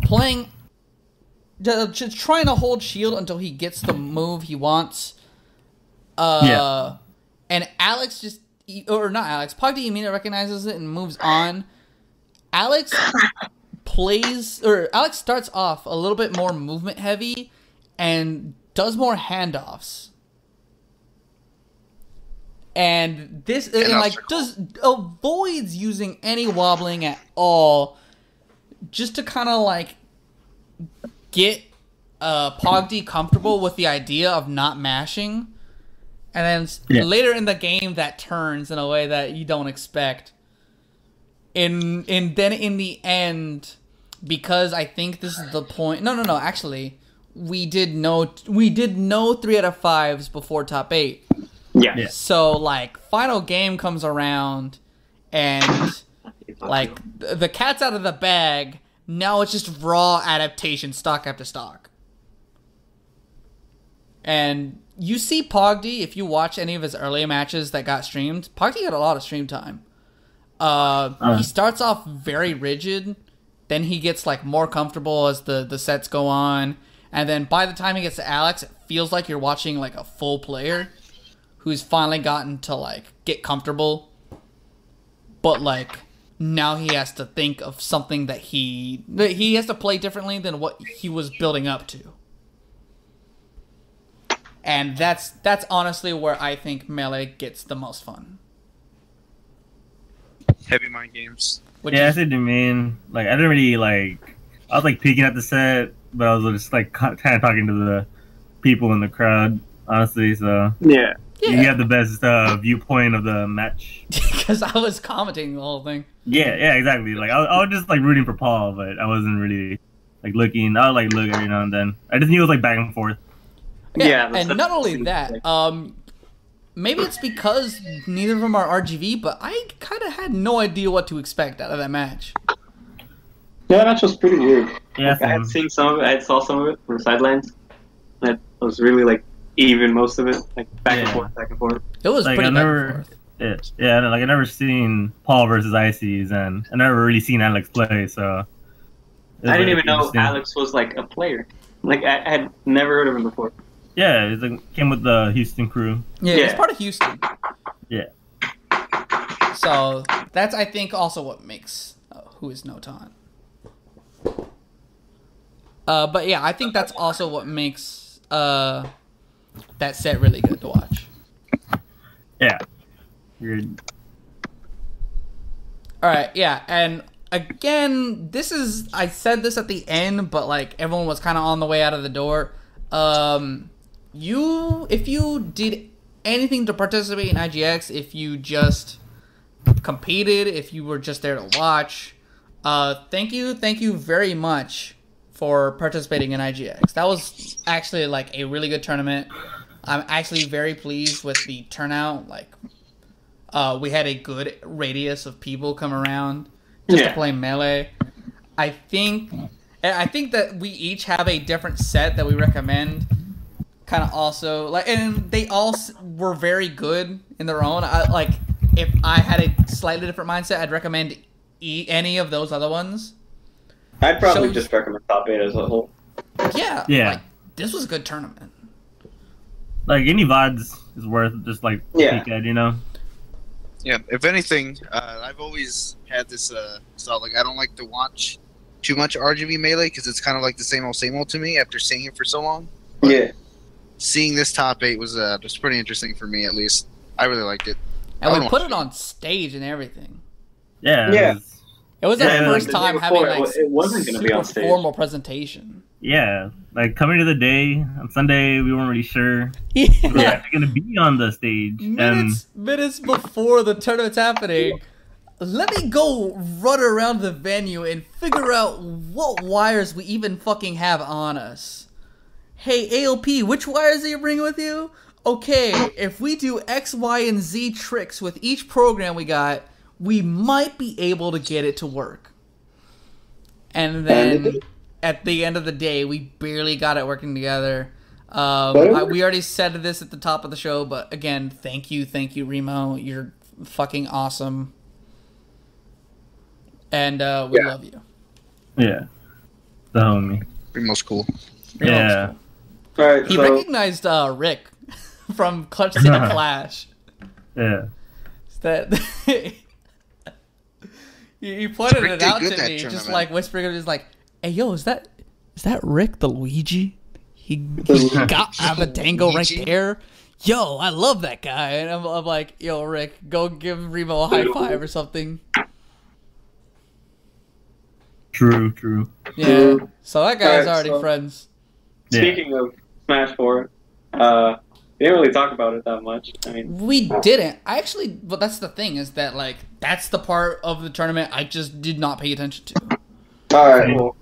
playing, just trying to hold shield until he gets the move he wants. And Alex just, or not Alex, Pogdi immediately recognizes it and moves on. Alex starts off a little bit more movement heavy and does more handoffs. And this avoids using any wobbling at all, just to kind of like get Pogdi comfortable with the idea of not mashing. And then later in the game, that turns in a way that you don't expect. And then in the end, because I think this is the point. No. Actually, we did know 3 out of 5s before top 8. Yeah. So like, final game comes around, and like the cat's out of the bag. Now it's just raw adaptation, stock after stock. And you see Pogdi, if you watch any of his earlier matches that got streamed, Pogdi got a lot of stream time. He starts off very rigid, then he gets like more comfortable as the sets go on, and then by the time he gets to Alex, it feels like you're watching like a full player who's finally gotten to like get comfortable. But like now he has to think of something that he has to play differently than what he was building up to. And that's honestly where I think Melee gets the most fun. Heavy mind games. I see what you mean. Like, I didn't really, like... I was, like, peeking at the set, but I was just, like, kind of talking to the people in the crowd, honestly, so... Yeah. You have the best viewpoint of the match. Because I was commenting the whole thing. Yeah, exactly. Like, I was just, like, rooting for Paul, but I wasn't really, like, looking. I would, like, look every now and then. I just knew it was, like, back and forth. Yeah, and not only that, maybe it's because neither of them are RGV, but I kind of had no idea what to expect out of that match. Yeah, that match was pretty weird. Yeah, I had seen some of it, I saw some of it from the sidelines. It was really, like, even most of it, like, back and forth. It was like, pretty back and forth. Like, I never seen Paul versus Ices, and I never really seen Alex play, so... I didn't even know Alex was, like, a player. Like, I had never heard of him before. Yeah, it like, came with the Houston crew. Yeah, he's part of Houston. Yeah. So, that's, I think, also what makes Who Is Notan. But yeah, I think that's also what makes that set really good to watch. Yeah. Good. Alright, yeah, and again, I said this at the end, but like, everyone was kind of on the way out of the door. If you did anything to participate in IGX, if you just competed, if you were just there to watch, thank you very much for participating in IGX. That was actually like a really good tournament. I'm actually very pleased with the turnout. Like, we had a good radius of people come around just to play Melee. I think that we each have a different set that we recommend. Kind of also like, and they all were very good in their own. If I had a slightly different mindset, I'd recommend any of those other ones. I'd probably just recommend top 8 as a whole. Yeah. Like, this was a good tournament. Like, any VODs is worth just like peek at, you know. Yeah. If anything, I've always had this thought, like, I don't like to watch too much RGV Melee because it's kind of like the same old to me after seeing it for so long. But seeing this top 8 was just pretty interesting for me, at least. I really liked it. And we put it on stage and everything. Yeah. It was our first time having like it wasn't going to be on stage. Formal presentation. Yeah, like coming to the day on Sunday, we weren't really sure we were actually going to be on the stage. Minutes before the tournament's happening, let me go run around the venue and figure out what wires we even fucking have on us. Hey, AOP, which wires are you bringing with you? Okay, if we do X, Y, and Z tricks with each program we got, we might be able to get it to work. And then at the end of the day, we barely got it working together. We already said this at the top of the show, but again, thank you, Remo. You're fucking awesome, and we love you. Yeah, the homie. Remo's cool. Yeah. All right, He recognized Rick from Clutch to the Clash. Yeah. That you pointed it out to me, just like whispering it, just like, "Hey, yo, is that Rick the Luigi? He got Abadango right there. Yo, I love that guy." And I'm like, "Yo, Rick, go give Remo a high five or something." True. Yeah. So that guy's already friends. Speaking of Smash 4, we didn't really talk about it that much. I mean, we didn't. But that's the thing, is that like that's the part of the tournament I just did not pay attention to. All right. Well,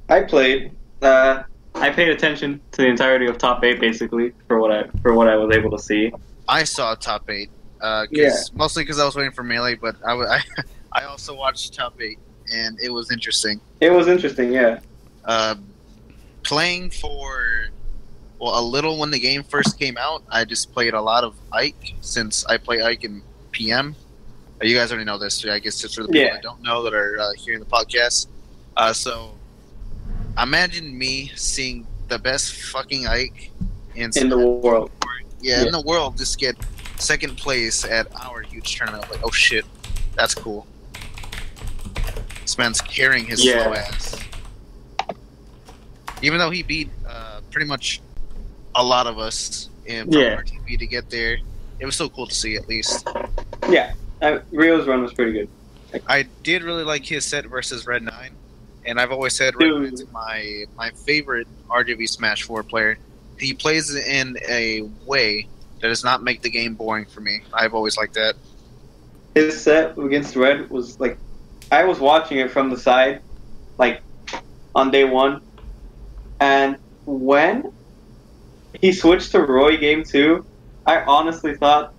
I played. I paid attention to the entirety of top 8 basically for what I was able to see. I saw top 8. Mostly because I was waiting for Melee, but I also watched top 8, and it was interesting. It was interesting, yeah. Playing for a little when the game first came out, I just played a lot of Ike, since I play Ike in PM. You guys already know this, I guess, just for the people that don't know that are hearing the podcast. So imagine me seeing the best fucking Ike in the world. Yeah, in the world, just get second place at our huge tournament. I'm like, oh shit, that's cool. This man's carrying his slow ass. Even though he beat pretty much a lot of us from RGV to get there, it was so cool to see, at least. Yeah, Rio's run was pretty good. I did really like his set versus Red 9, and I've always said Red 9's my favorite RGV Smash 4 player. He plays in a way that does not make the game boring for me. I've always liked that. His set against Red was like, I was watching it from the side, like on day 1, and when he switched to Roy game 2, I honestly thought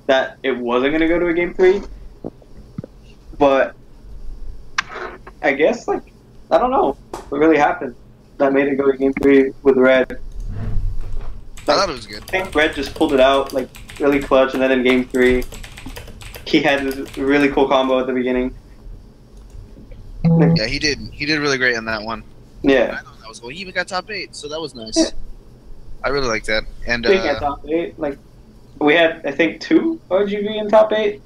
that it wasn't going to go to a game 3, but I guess, like, I don't know what really happened that made it go to game 3 with Red. Like, I thought it was good. I think Red just pulled it out, like, really clutch, and then in game 3, he had this really cool combo at the beginning. Yeah, he did really great in that one. Yeah. I thought that was cool. He even got top 8, so that was nice. Yeah. I really like that. And speaking of top 8, like, we had, I think, 2 RGV in top 8.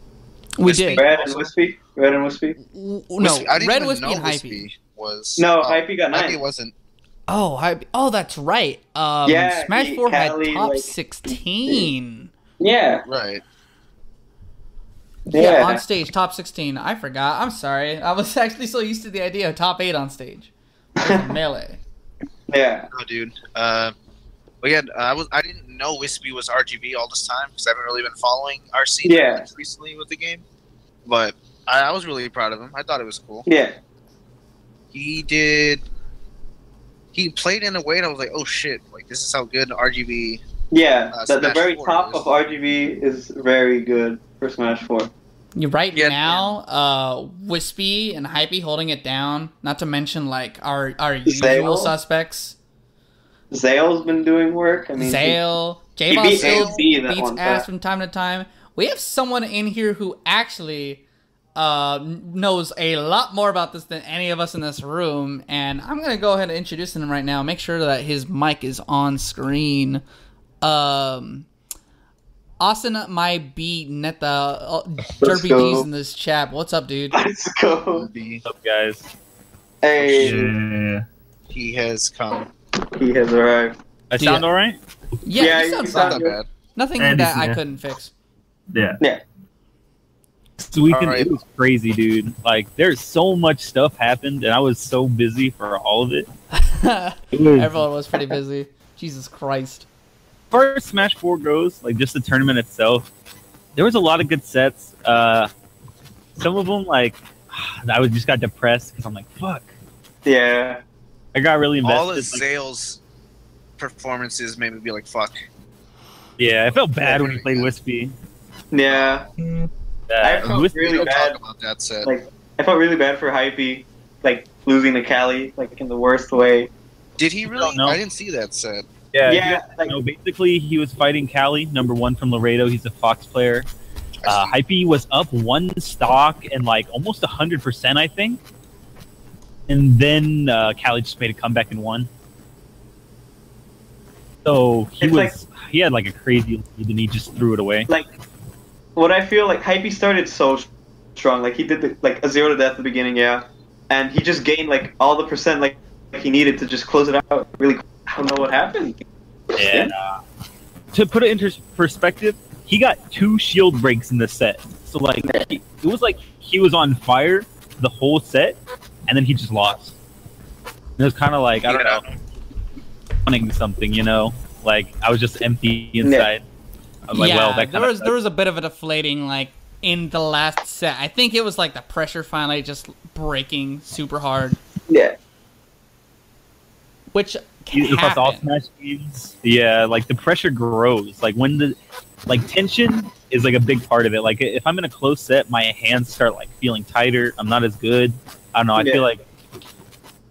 We did. Red and Wispy. No, Red, Wispy, and Hypey. No, Hypey got 9. Hypey wasn't. Oh, that's right. Smash 4 had top 16. Yeah. Right. Yeah, on stage, top 16. I forgot. I'm sorry. I was actually so used to the idea of top 8 on stage. Melee. Yeah. Oh, dude. But yeah, I didn't know Wispy was RGV all this time, because I haven't really been following our scene recently with the game. But I was really proud of him. I thought it was cool. Yeah. He played in a way that I was like, oh shit, like this is how good RGV. Yeah, the very top of RGV is very good for Smash 4. You're right now, Wispy and Hypey holding it down. Not to mention like our usual suspects. Zale's been doing work. I mean, Zale, J-Ball still beats ass from time to time. We have someone in here who actually knows a lot more about this than any of us in this room, and I'm gonna go ahead and introduce him right now. Make sure that his mic is on screen. Austin, my beat, Neta, Derby G's in this chat. What's up, dude? Let's go. What's up, guys? Hey. Yeah. He has come. He has arrived. I sound alright? Yeah, you sound not bad. Nothing that I couldn't fix. Yeah. So it was crazy, dude. Like, there's so much stuff happened, and I was so busy for all of it. Everyone was pretty busy. Jesus Christ. First Smash 4 goes, like, just the tournament itself, there was a lot of good sets. Some of them, like, I just got depressed, because I'm like, fuck. Yeah. I got really invested. All of Zale's performances made me be like, fuck. Yeah, I felt bad when he played Wispy. Yeah. I felt really bad. Talk about that set. Like, I felt really bad for Hypey, like, losing to Cali, like, in the worst way. Did he really? I didn't see that set. Yeah, like, no, basically he was fighting Callie, number 1 from Laredo. He's a Fox player. Hypey was up 1 stock and like almost 100%, I think. And then Callie just made a comeback and won. So he had like a crazy lead and he just threw it away. Like, what I feel like, Hypey started so strong. Like, he did like a 0 to death at the beginning, yeah. And he just gained like all the percent like he needed to just close it out. Really, I don't know what happened. Yeah. To put it into perspective, he got 2 shield breaks in the set. So like, it was like he was on fire the whole set, and then he just lost. And it was kind of like, I don't know, wanting something, you know? Like, I was just empty inside. I was like, well, that there was a bit of a deflating, like, in the last set. I think it was like the pressure finally just breaking super hard. Yeah. Which can happen. All Smash games, yeah, like the pressure grows. Like when the tension is like a big part of it. Like if I'm in a close set, my hands start like feeling tighter. I'm not as good. I don't know. I feel like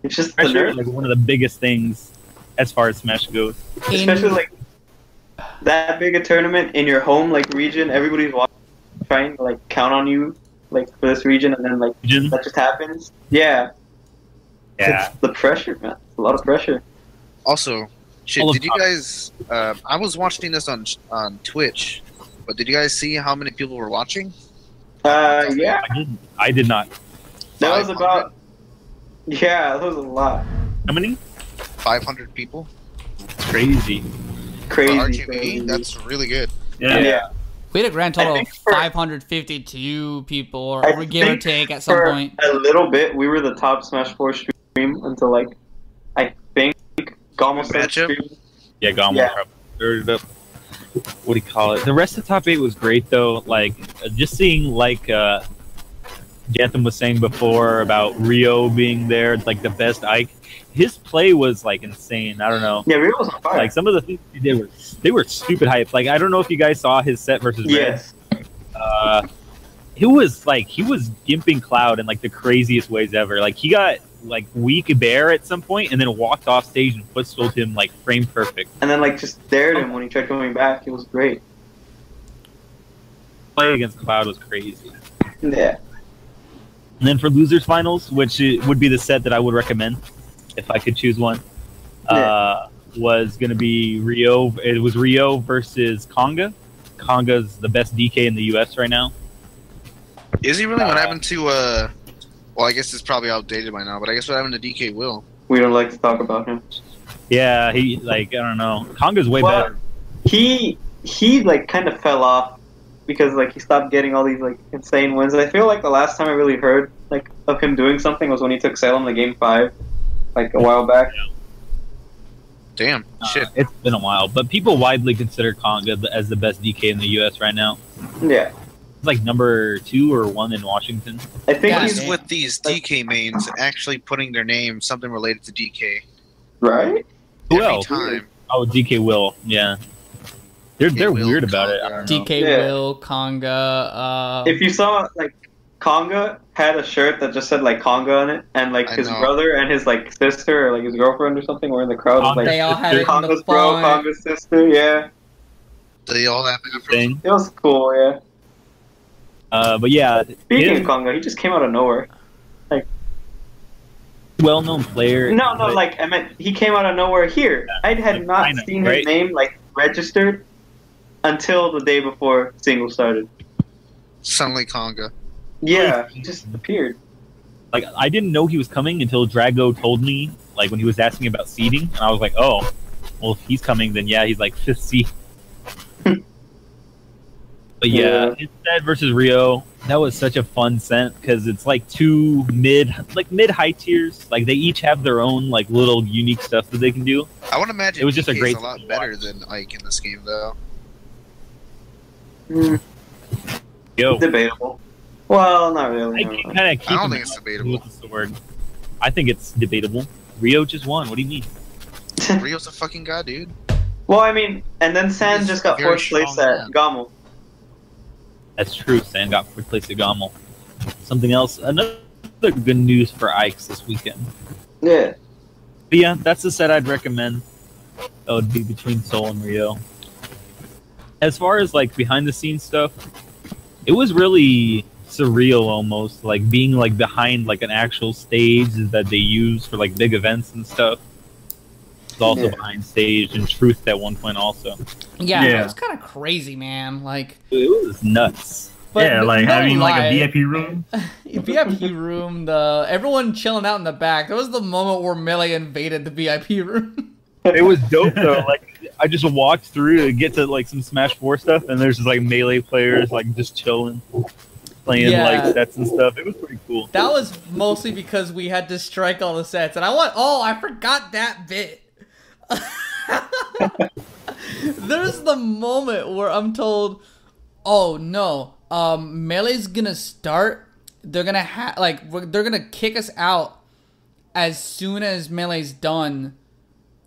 it's just pressure is like one of the biggest things as far as Smash goes. Especially like that big a tournament in your home like region, everybody's watching, trying to like count on you like for this region, and then like that just happens. Yeah. Yeah. It's the pressure, man. It's a lot of pressure. Also, did you guys? I was watching this on Twitch, but did you guys see how many people were watching? Yeah. I did not. That was about. Yeah, that was a lot. How many? 500 people. It's crazy. Crazy. RGV, that's really good. Yeah. We had a grand total of 552 people, or give or take at some point. A little bit. We were the top Smash 4 stream until like I think GOML started streaming. Yeah, GOML. Yeah. What do you call it? The rest of the top 8 was great though. Like just seeing like Jantham was saying before about Rio being there, like the best Ike. His play was like insane. I don't know. Yeah, Rio was on fire. Like some of the things he did were stupid hype. Like I don't know if you guys saw his set versus Yes. Red. He was gimping Cloud in like the craziest ways ever. Like he got like weak bear at some point and then walked off stage and footstooled him like frame perfect. And then like just dared him when he tried coming back. It was great. Play against Cloud was crazy. Yeah. And then for losers finals, which would be the set that I would recommend if I could choose one, was going to be Rio. It was Rio versus Conga. Conga's the best DK in the US right now. Is he really? What happened to, well, I guess it's probably outdated by now, but I guess what happened to DK Will? We don't like to talk about him. Yeah, he, like, I don't know. Conga's way better. He like, kind of fell off because, like, he stopped getting all these, like, insane wins. I feel like the last time I really heard, like, of him doing something was when he took Salem to Game 5, like, a while back. Damn, shit. It's been a while, but people widely consider Conga as the best DK in the US right now. Yeah. It's like number 2 or 1 in Washington. I think he's with these DK mains actually putting their name something related to DK. Right? Who else? Time. Oh, DK Will, yeah. They're weird about it. I don't know. DK Will, Conga. If you saw, like, Conga had a shirt that just said, like, Conga on it, and, like, his brother and his, like, sister or, like, his girlfriend or something were in the crowd. Like, they all had it Conga's bro, Conga's sister, yeah. They all have it. It was cool, yeah. But yeah. Speaking of Conga, he just came out of nowhere. Like, well-known player. No, like, I meant he came out of nowhere here. Yeah, I had not seen his name, like, registered until the day before singles started. Suddenly Conga. Yeah, he just appeared. Like, I didn't know he was coming until Drago told me, like, when he was asking about seeding, and I was like, oh, well, if he's coming, then yeah, he's like 5th seed. But yeah, his set versus Rio, that was such a fun set, because it's like 2 mid-high tiers. Like, they each have their own, like, little unique stuff that they can do. I would imagine it was just a great a lot better than Ike in this game, though. Yo. Debatable. Well, not really. I don't think it's debatable. I think it's debatable. Rio just won. What do you mean? Rio's a fucking god, dude. Well, I mean, and then San just got 4th place at GOML. That's true. San got 4th place at GOML. Something else. Another good news for Ikes this weekend. Yeah. But yeah, that's the set I'd recommend. That would be between Seoul and Rio. As far as like behind the scenes stuff, it was really surreal almost, like being like behind like an actual stage that they use for like big events and stuff. It's also behind stage and Truth at one point also. Yeah, it was kind of crazy, man. Like it was nuts. But like having like a VIP room. VIP room, everyone chilling out in the back. There was the moment where Melee invaded the VIP room. It was dope though. Like I just walked through to get to like some Smash 4 stuff, and there's just like Melee players like just chilling, playing like sets and stuff. It was pretty cool. That was mostly because we had to strike all the sets, and I forgot that bit. There's the moment where I'm told, "Oh no, Melee's gonna start. They're gonna kick us out as soon as Melee's done."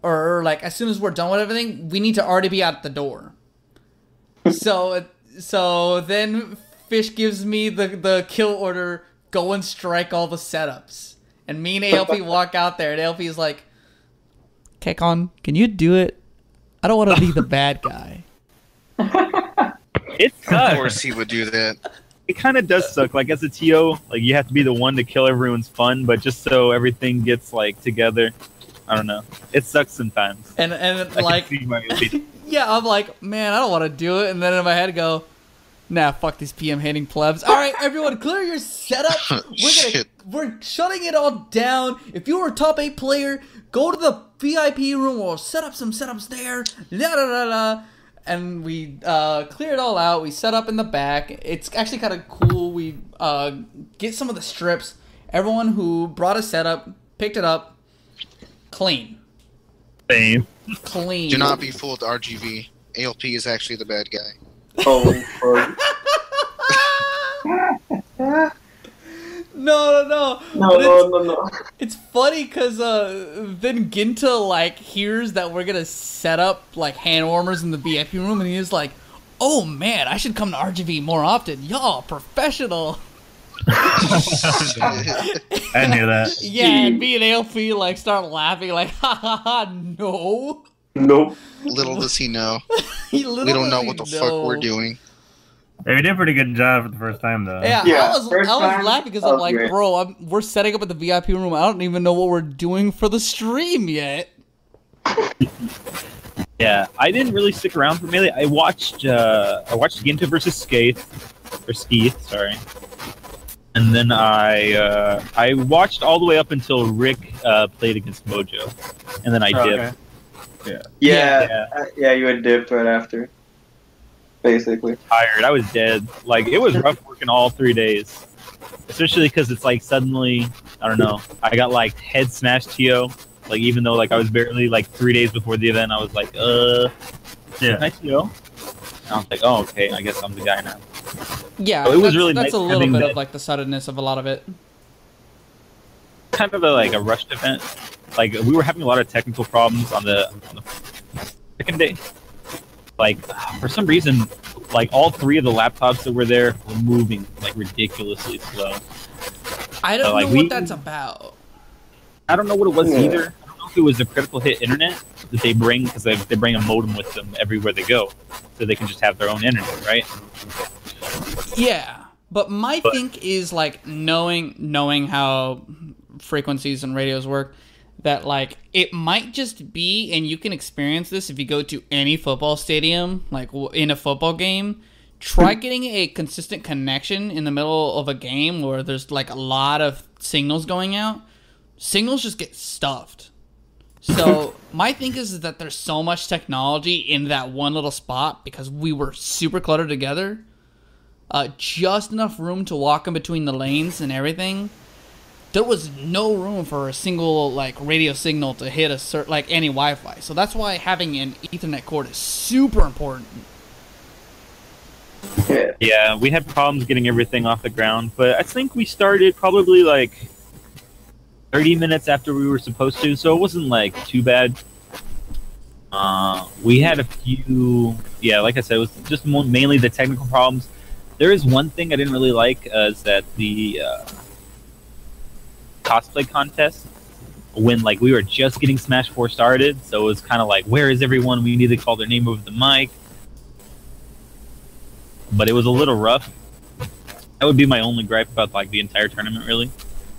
Or like as soon as we're done with everything, we need to already be out the door. So then Fish gives me the kill order, go and strike all the setups. And me and ALP walk out there, and ALP is like, Kekon, can you do it? I don't want to be the bad guy. It sucks. Of course he would do that. It kind of does suck. Like as a TO, like you have to be the one to kill everyone's fun, but just so everything gets like together. I don't know. It sucks sometimes. And like, yeah, I'm like, man, I don't want to do it. And then in my head, I go, nah, fuck these PM hating plebs. All right, everyone, clear your setup. We're shutting it all down. If you were a top 8 player, go to the VIP room or set up some setups there. La la la la. And we clear it all out. We set up in the back. It's actually kind of cool. We get some of the strips. Everyone who brought a setup picked it up. Clean. Same. Clean. Do not be fooled, RGV. ALP is actually the bad guy. Oh, No. It's funny because then Ginta like hears that we're gonna set up like hand warmers in the VIP room, and he's like, "Oh man, I should come to RGV more often. Y'all professional." I didn't hear that. Yeah, and me and ALP like start laughing like, ha ha ha, no. Nope. Little does he know. We don't know what the fuck we're doing. Hey, we did a pretty good job for the first time, though. Yeah, I was laughing because I'm like, great. Bro, we're setting up at the VIP room. I don't even know what we're doing for the stream yet. Yeah, I didn't really stick around for Melee. I watched Ginta versus Skeith, sorry. And then I watched all the way up until Rick played against Mojo, and then I dipped. Okay. Yeah, you had dipped right after. Basically. Tired. I was dead. Like it was rough working all 3 days, especially because it's like suddenly I don't know. I got like head smash TO. Like even though like I was barely like 3 days before the event, I was like, can I TO? And I was like, oh okay, I guess I'm the guy now. Yeah, so it was really that's nice a little bit of like the suddenness of a lot of it. Kind of a rushed event. Like we were having a lot of technical problems on the second day. Like for some reason, like all 3 of the laptops that were there were moving like ridiculously slow. I don't know what that's about. I don't know what it was either. I don't know if it was the critical hit internet that they bring because they bring a modem with them everywhere they go, so they can just have their own internet, right? Yeah, but my think is like knowing how frequencies and radios work, that like it might just be, and you can experience this if you go to any football stadium, like in a football game. Try getting a consistent connection in the middle of a game where there's like a lot of signals going out. Signals just get stuffed. So my thing is that there's so much technology in that one little spot because we were super cluttered together. Just enough room to walk in between the lanes and everything. There was no room for a single like radio signal to hit any Wi-Fi. So that's why having an Ethernet cord is super important. Yeah, we had problems getting everything off the ground, but I think we started probably like 30 minutes after we were supposed to, so it wasn't like too bad. We had a few, like I said, it was just mainly the technical problems. There is one thing I didn't really like, is that the cosplay contest, when like we were just getting Smash 4 started, so it was kind of like, where is everyone? We need to call their name over the mic. But it was a little rough. That would be my only gripe about like the entire tournament, really.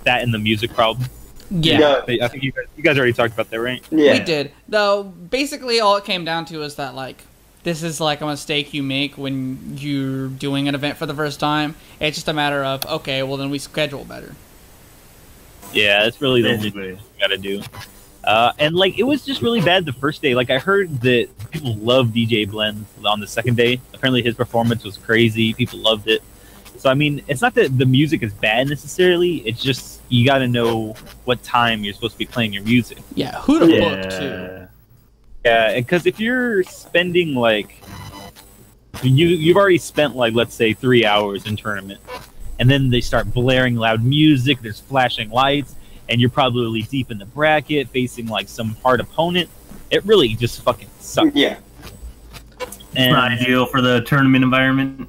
That and the music problem. Yeah. I think you guys already talked about that, right? Yeah. We did. Though, basically all it came down to is that, like, this is like a mistake you make when you're doing an event for the first time. It's just a matter of, okay, well then we schedule better. Yeah, that's really the only thing you gotta do. And like, it was just really bad the first day. Like, I heard that people love DJ Blend on the second day. Apparently his performance was crazy. People loved it. So, I mean, it's not that the music is bad necessarily. It's just, you gotta know what time you're supposed to be playing your music. Yeah, who to book, too. Yeah, because if you're spending, like... You've already spent, like, let's say 3 hours in tournament. And then they start blaring loud music, there's flashing lights, and you're probably deep in the bracket, facing, like, some hard opponent. It really just fucking sucks. Yeah. And not ideal for the tournament environment.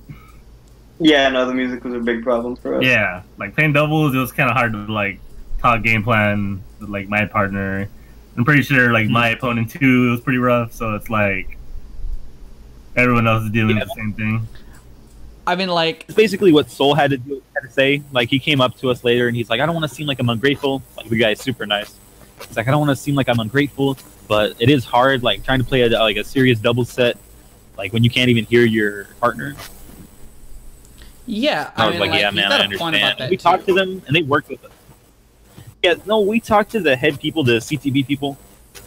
Yeah, no, the music was a big problem for us. Yeah, like playing doubles, it was kind of hard to like talk game plan with like my partner. I'm pretty sure like my opponent too, it was pretty rough. So it's like everyone else is dealing with the same thing. I mean, like, it's basically what Soul had to say. Like, he came up to us later and he's like, I don't want to seem like I'm ungrateful. Like, the guy is super nice. He's like, I don't want to seem like I'm ungrateful, but it is hard, like, trying to play a serious double set, like, when you can't even hear your partner. yeah. I was like, yeah, man, I understand. We talked to them and they worked with us. Yeah, no, we talked to the head people, the CTB people,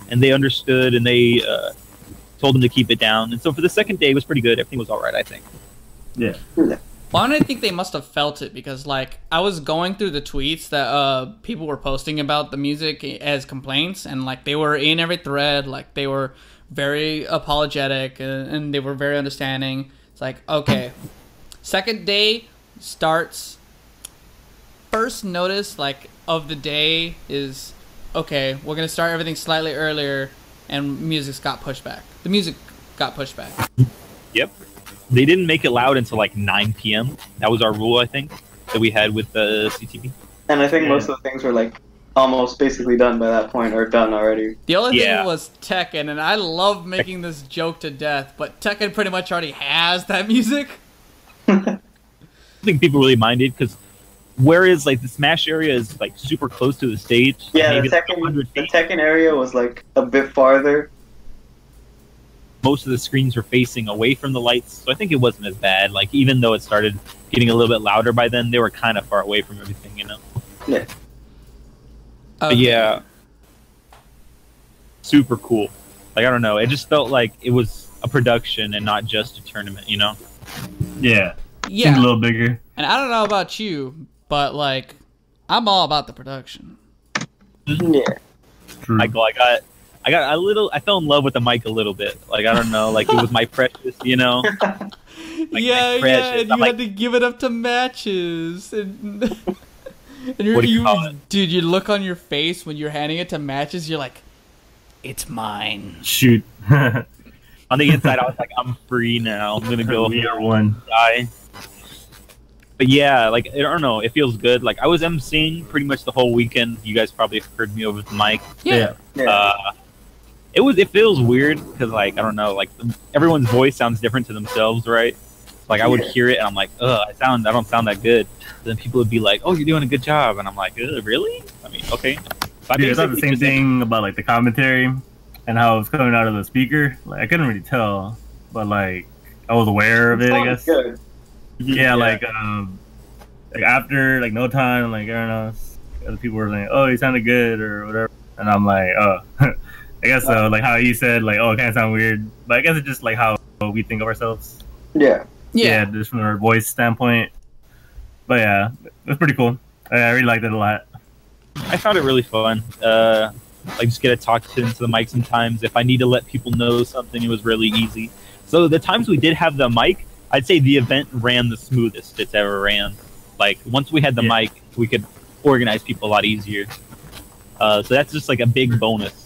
and they understood and they told them to keep it down. And so for the second day, it was pretty good. Everything was all right, I think. Yeah. Well, I think they must have felt it because, like, I was going through the tweets that people were posting about the music as complaints, and, like, they were in every thread. Like, they were very apologetic, and they were very understanding. It's like, okay, second day starts. First notice, like, of the day is, okay, we're going to start everything slightly earlier, and music's got pushed back. The music got pushed back. Yep. They didn't make it loud until like 9 p.m. That was our rule, I think, that we had with the CTV. And I think most of the things were like almost basically done by that point, or done already. The only thing was Tekken, and I love making this joke to death, but Tekken pretty much already has that music. I don't think people really minded, because whereas like the Smash area is like super close to the stage. Yeah, the Tekken area was like a bit farther. Most of the screens were facing away from the lights, so I think it wasn't as bad. Like, even though it started getting a little bit louder by then, they were kind of far away from everything, you know? Yeah. Okay. But yeah. Super cool. Like, I don't know. It just felt like it was a production and not just a tournament, you know? Yeah. Yeah. Seemed a little bigger. And I don't know about you, but, like, I'm all about the production. Yeah. True. Michael, I fell in love with the mic a little bit. Like, I don't know, like it was my precious, you know? Like, yeah, and you had to give it up to matches. And, dude, you look on your face when you're handing it to matches, you're like, it's mine. Shoot. On the inside, I was like, I'm free now. I'm gonna go. We are one. Die. But yeah, like, I don't know, it feels good. Like, I was emceeing pretty much the whole weekend. You guys probably heard me over the mic. Yeah. It feels weird because, like, I don't know, like, everyone's voice sounds different to themselves, right? Like, I would hear it and I'm like, I don't sound that good. Then people would be like, oh, you're doing a good job, and I'm like, really? I mean, okay. I thought the same thing about like the commentary and how it was coming out of the speaker. Like, I couldn't really tell, but like I was aware of it, I guess. Good. Yeah, like after like no time, like I don't know, other people were saying, oh, he sounded good or whatever, and I'm like, oh. I guess so. Like how you said, like, oh, it kind of sound weird, but I guess it's just like how we think of ourselves. Yeah, just from our voice standpoint. But yeah, it was pretty cool. I really liked it a lot. I found it really fun. Like, just get to talk into the mic sometimes. If I need to let people know something, it was really easy. So the times we did have the mic, I'd say the event ran the smoothest it's ever ran. Like, once we had the mic, we could organize people a lot easier. So that's just like a big bonus.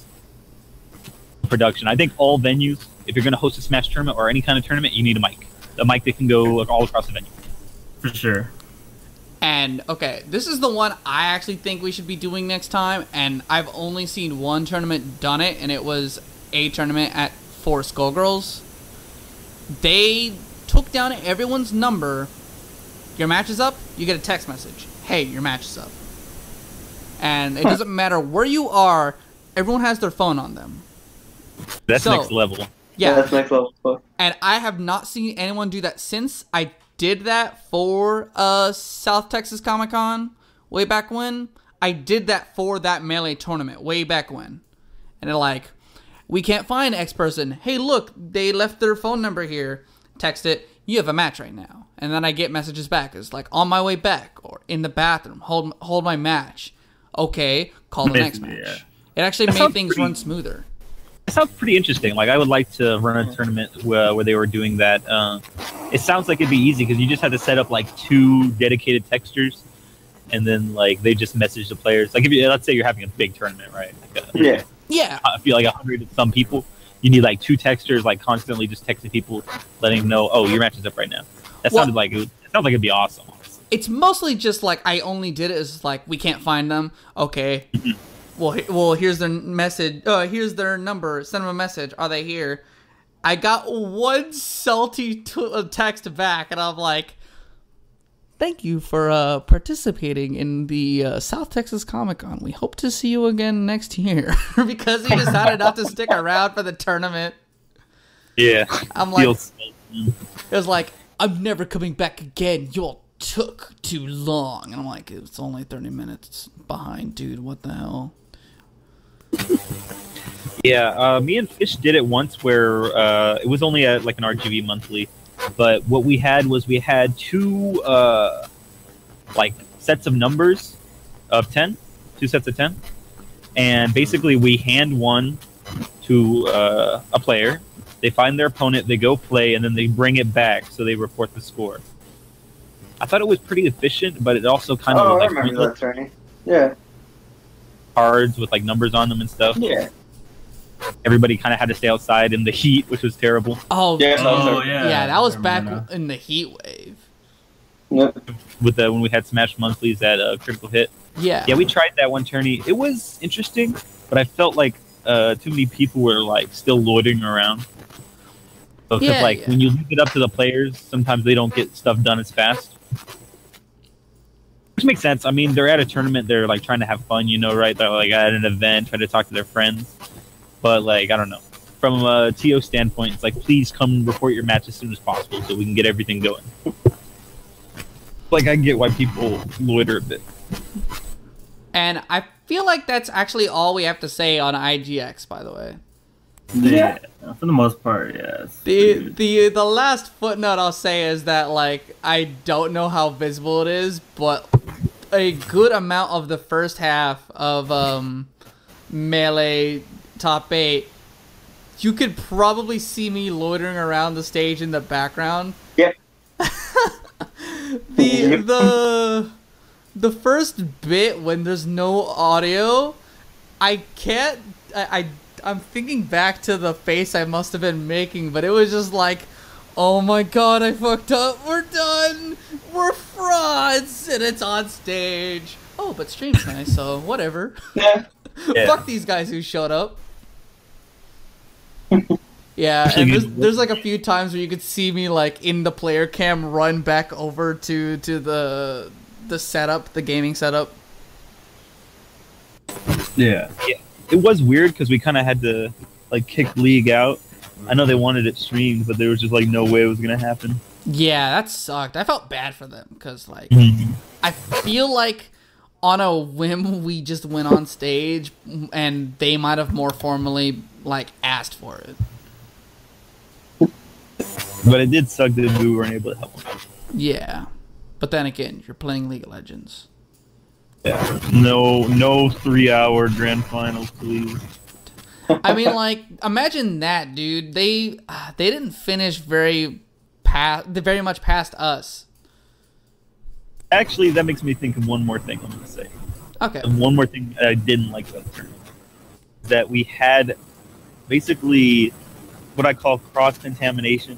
Production. I think all venues, if you're going to host a Smash tournament or any kind of tournament, you need a mic. A mic that can go all across the venue. For sure. And, okay, this is the one I actually think we should be doing next time, and I've only seen one tournament done it, and it was a tournament at 4 Skullgirls. They took down everyone's number. Your match is up, you get a text message. Hey, your match is up. And it doesn't matter where you are, everyone has their phone on them. That's next level. Yeah, that's next level. And I have not seen anyone do that since. I did that for South Texas Comic Con way back when. I did that for that Melee tournament way back when. And they're like, we can't find X person. Hey, look, they left their phone number here. Text it. You have a match right now. And then I get messages back. It's like, on my way back or in the bathroom. Hold my match. Okay, call the next match. Yeah. It actually made things run smoother. It sounds pretty interesting. Like, I would like to run a tournament where they were doing that. It sounds like it'd be easy because you just have to set up like 2 dedicated texters, and then like they just message the players. Like, if you, let's say you're having a big tournament, right? Like yeah. I feel like 100 and some people. You need like 2 texters, like constantly just texting people, letting them know, oh, your match is up right now. That sounded like it sounds like it'd be awesome. Honestly. It's mostly just like I only did it as like we can't find them. Okay. Well, here's their message. Here's their number. Send them a message. Are they here? I got one salty text back, and I'm like, thank you for participating in the South Texas Comic Con. We hope to see you again next year. Because he decided not to stick around for the tournament. Yeah. I'm like, it was like, I'm never coming back again. You all took too long. And I'm like, it's only 30 minutes behind, dude. What the hell? Yeah, me and Fish did it once where it was only like an RGV monthly, but what we had was we had 2 like sets of numbers of 10, 2 sets of 10, and basically we hand one to a player. They find their opponent, they go play, and then they bring it back so they report the score. I thought it was pretty efficient, but it also kind of I remember that training. Yeah. Cards with like numbers on them and stuff. Yeah. Everybody kind of had to stay outside in the heat, which was terrible. Oh, yeah. Yeah, that was back in the heat wave. Yep. With when we had Smash monthlies at Critical Hit. Yeah. Yeah, we tried that one tourney. It was interesting, but I felt like too many people were like still loitering around. So when you leave it up to the players, sometimes they don't get stuff done as fast. Which makes sense. I mean, they're at a tournament. They're like trying to have fun, you know, right? They're like at an event, trying to talk to their friends. But like, I don't know. From a TO standpoint, it's like, please come report your match as soon as possible so we can get everything going. Like, I get why people loiter a bit. And I feel like that's actually all we have to say on IGX, by the way. Yeah, for the most part, yes. The last footnote I'll say is that, like, I don't know how visible it is, but a good amount of the first half of Melee Top 8, you could probably see me loitering around the stage in the background. Yep. The first bit when there's no audio, I can't. I'm thinking back to the face I must have been making, but it was just like, oh my god, I fucked up. We're done. We're frauds, and it's on stage. Oh, but stream's nice, so whatever. Yeah. Fuck these guys who showed up. Yeah, and there's like a few times where you could see me like in the player cam run back over to the setup, the gaming setup. Yeah. It was weird because we kind of had to like kick League out. I know they wanted it streamed, but there was just like no way it was gonna happen. Yeah, that sucked. I felt bad for them because like I feel like on a whim we just went on stage and they might have more formally like asked for it. But it did suck that we weren't able to help them. Yeah, but then again, you're playing League of Legends. Yeah. No 3-hour grand finals, please. I mean, like, imagine that, dude. They didn't finish very much past us. Actually, that makes me think of one more thing I'm going to say. Okay. And one more thing that I didn't like about the tournament. That we had basically what I call cross-contamination.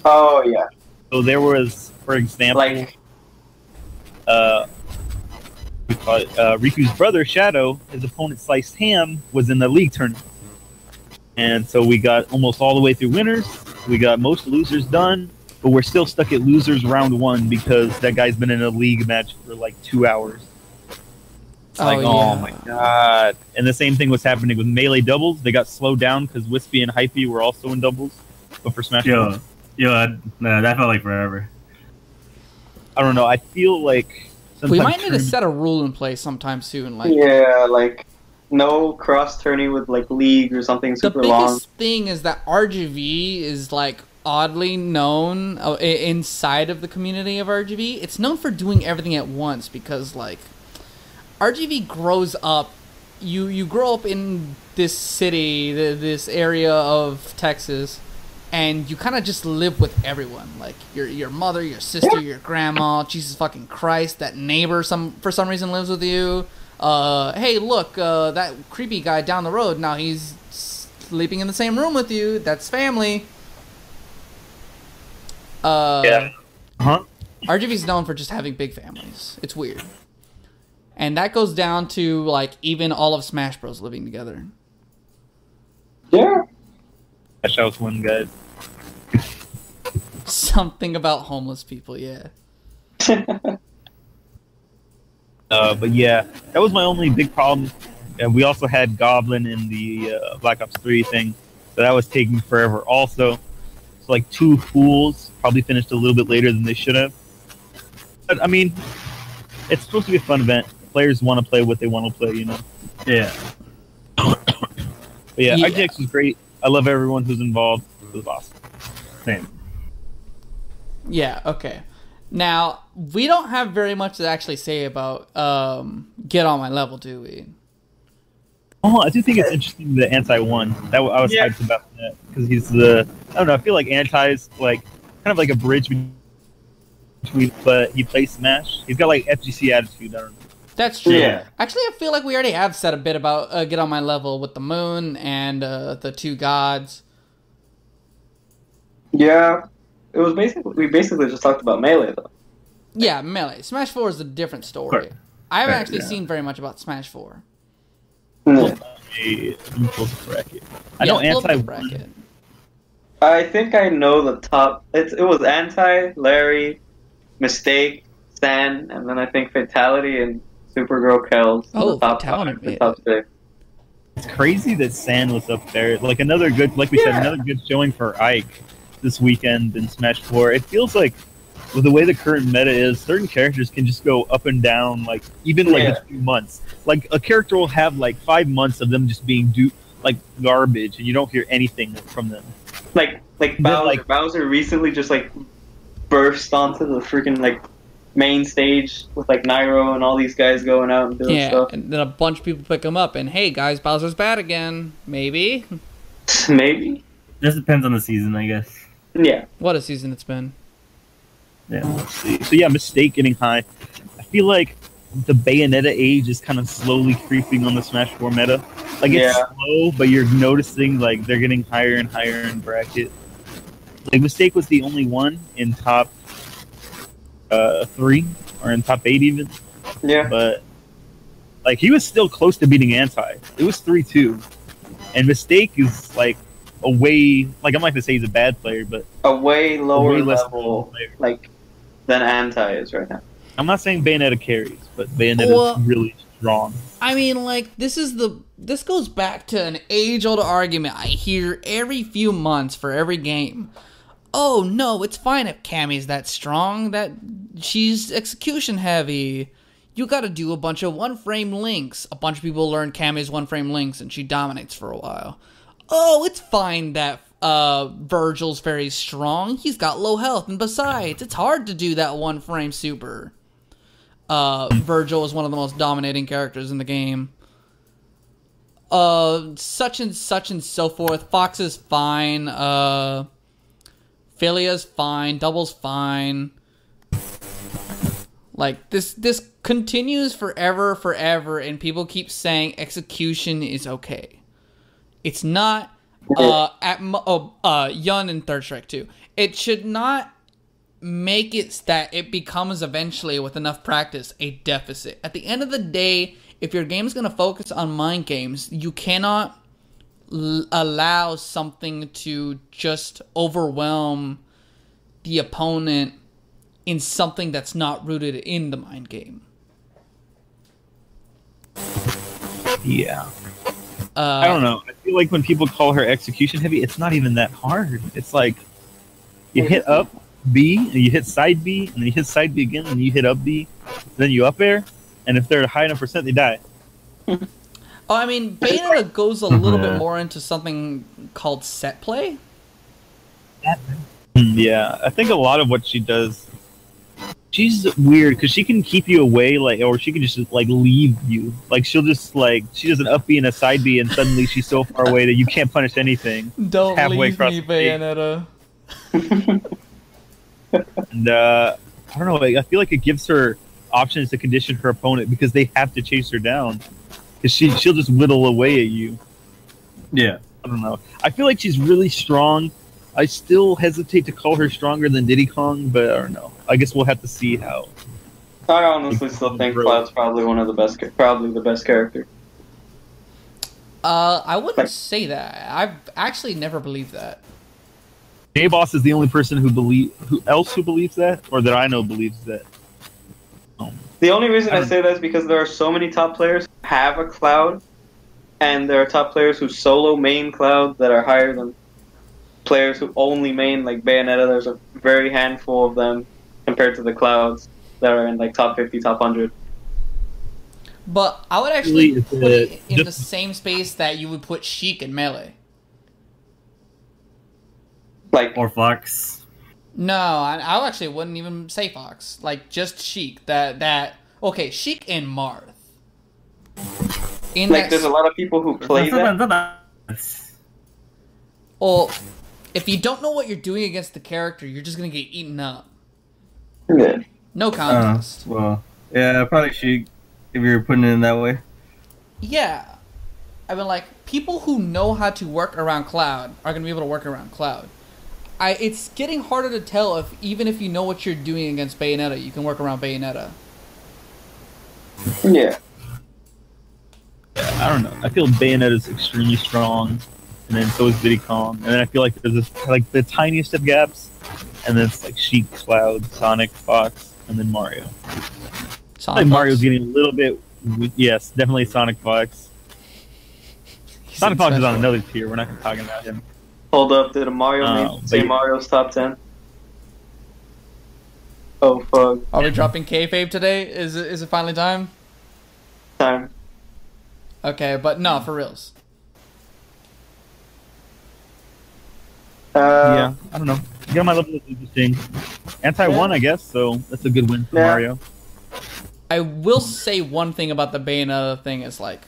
Oh, yeah. So there was, for example... Like we call it Riku's brother Shadow. His opponent Sliced Ham was in the league tournament, and so we got almost all the way through winners. We got most losers done, but we're still stuck at losers round 1 because that guy's been in a league match for like 2 hours. Oh my god! And the same thing was happening with Melee doubles. They got slowed down because Wispy and Hypey were also in doubles, but for Smash. That felt like forever. I don't know. I feel like we might need to set a rule in place sometime soon. Like no cross turning with like league or something super long. The biggest thing is that RGV is like oddly known inside of the community of RGV. It's known for doing everything at once because like RGV grows up. You grow up in this city, this area of Texas, and you kind of just live with everyone. Like your mother, your sister, your grandma. Jesus fucking Christ, that neighbor for some reason lives with you. Hey, look, that creepy guy down the road. Now he's sleeping in the same room with you. That's family. RGV's known for just having big families. It's weird. And that goes down to, like, even all of Smash Bros. Living together. Yeah. Smash House one, guys. Something about homeless people, yeah. But yeah, that was my only big problem. We also had Goblin in the Black Ops 3 thing, so that was taking forever also. So like 2 fools probably finished a little bit later than they should have. But I mean, it's supposed to be a fun event. Players want to play what they want to play, you know? Yeah. But yeah, IGX was great. I love everyone who's involved. It was awesome. Same. Yeah, okay. Now, we don't have very much to actually say about Get On My Level, do we? Oh, I do think it's interesting the Anti one. I was hyped about that because he's I don't know. I feel like Anti's like kind of like a bridge between, but he plays Smash. He's got like FGC attitude. I don't know. That's true. Yeah. Actually, I feel like we already have said a bit about Get On My Level with the moon and the 2 gods. Yeah, we basically just talked about Melee though. Yeah, Melee. Smash 4 is a different story. I haven't actually seen very much about Smash 4. No. I know Anti bracket. I think I know the top. It was Anti, Larry, Mistake, Stan, and then I think Fatality and Supergirl Kells. Oh, the top Fatality. the top 6. It's crazy that Stan was up there. Like another good, like we said, another good showing for Ike this weekend in Smash 4. It feels like with the way the current meta is, certain characters can just go up and down, like even like a few months. Like a character will have like 5 months of them just being like garbage, and you don't hear anything from them. Like Bowser. Like, Bowser recently just like burst onto the freaking like main stage with like Nairo and all these guys going out and doing stuff. And then a bunch of people pick him up, and hey guys, Bowser's bad again. Maybe. Maybe. Just depends on the season, I guess. Yeah. What a season it's been. Yeah. Let's see. So yeah, Mistake getting high. I feel like the Bayonetta age is kind of slowly creeping on the Smash 4 meta. Like it's slow, but you're noticing like they're getting higher and higher in bracket. Like Mistake was the only one in top 3 or in top 8 even. Yeah. But like he was still close to beating Anti. It was 3-2, and Mistake is like a way, like I'm not gonna say he's a bad player, but a way lower less level like than Anti is right now. I'm not saying Bayonetta carries, but Bayonetta is really strong. I mean, like this goes back to an age-old argument I hear every few months for every game. Oh no, it's fine if Cammy's that strong, that she's execution heavy. You gotta do a bunch of one-frame links. A bunch of people learn Cammy's one-frame links and she dominates for a while. Oh, it's fine that Virgil's very strong. He's got low health, and besides, it's hard to do that one-frame super. Virgil is one of the most dominating characters in the game. Such and so forth. Fox is fine. Philia's fine. Double's fine. Like, this continues forever, and people keep saying execution is okay. It's not, Yun in Third Strike 2. It should not make it that it becomes eventually, with enough practice, a deficit. At the end of the day, if your game is going to focus on mind games, you cannot allow something to just overwhelm the opponent in something that's not rooted in the mind game. Yeah. I don't know. I feel like when people call her execution heavy, it's not even that hard. It's like you hit up B, and you hit side B, and then you hit side B again, and you hit up B, then you up air, and if they're high enough percent, they die. Oh, I mean, Bayonetta goes a little bit more into something called set play. Yeah, I think a lot of what she does, she's weird because she can keep you away, like, or she can just like leave you. Like she'll just like she does an up B and a side B, and suddenly she's so far away that you can't punish anything. Don't leave me, Bayonetta. And I don't know. Like, I feel like it gives her options to condition her opponent because they have to chase her down. Because she'll just whittle away at you. Yeah. I don't know. I feel like she's really strong. I still hesitate to call her stronger than Diddy Kong, but I don't know. I guess we'll have to see how. I honestly still think Cloud's probably one of the best, probably the best character. I wouldn't say that. I've actually never believed that. J-Boss is the only person who believes that, or that I know believes that. The only reason I say that is because there are so many top players who have a Cloud, and there are top players who solo main Cloud that are higher than players who only main like Bayonetta. There's a very handful of them compared to the Clouds that are in like top 50, top 100. But I would actually put it in the same space that you would put Sheik in Melee. Like or Fox. No, I actually wouldn't even say Fox. Like just Sheik. Okay, Sheik and Marth. There's a lot of people who play that. Well, if you don't know what you're doing against the character, you're just gonna get eaten up. Yeah. No contest. Well, yeah, probably Sheik if you're putting it in that way. Yeah. I mean, like, people who know how to work around Cloud are gonna be able to work around Cloud. It's getting harder to tell if even if you know what you're doing against Bayonetta, you can work around Bayonetta. Yeah. I don't know. I feel Bayonetta's extremely strong, and then so is Diddy Kong. And then I feel like there's this, like the tiniest of gaps, and then it's like Sheik, Cloud, Sonic, Fox, and then Mario. Sonic Mario's getting a little bit. Yes, definitely Sonic Fox. Sonic Fox is on another tier. We're not talking about him. Hold up, did a Mario say Mario's top 10? Oh fuck. Are we dropping kayfabe today? Is it finally time? Time. Okay, but no, for reals. Yeah, I don't know. Yeah, my level is interesting. Anti-1, I guess, so that's a good win for Mario. I will say one thing about the Bayonetta thing is, like,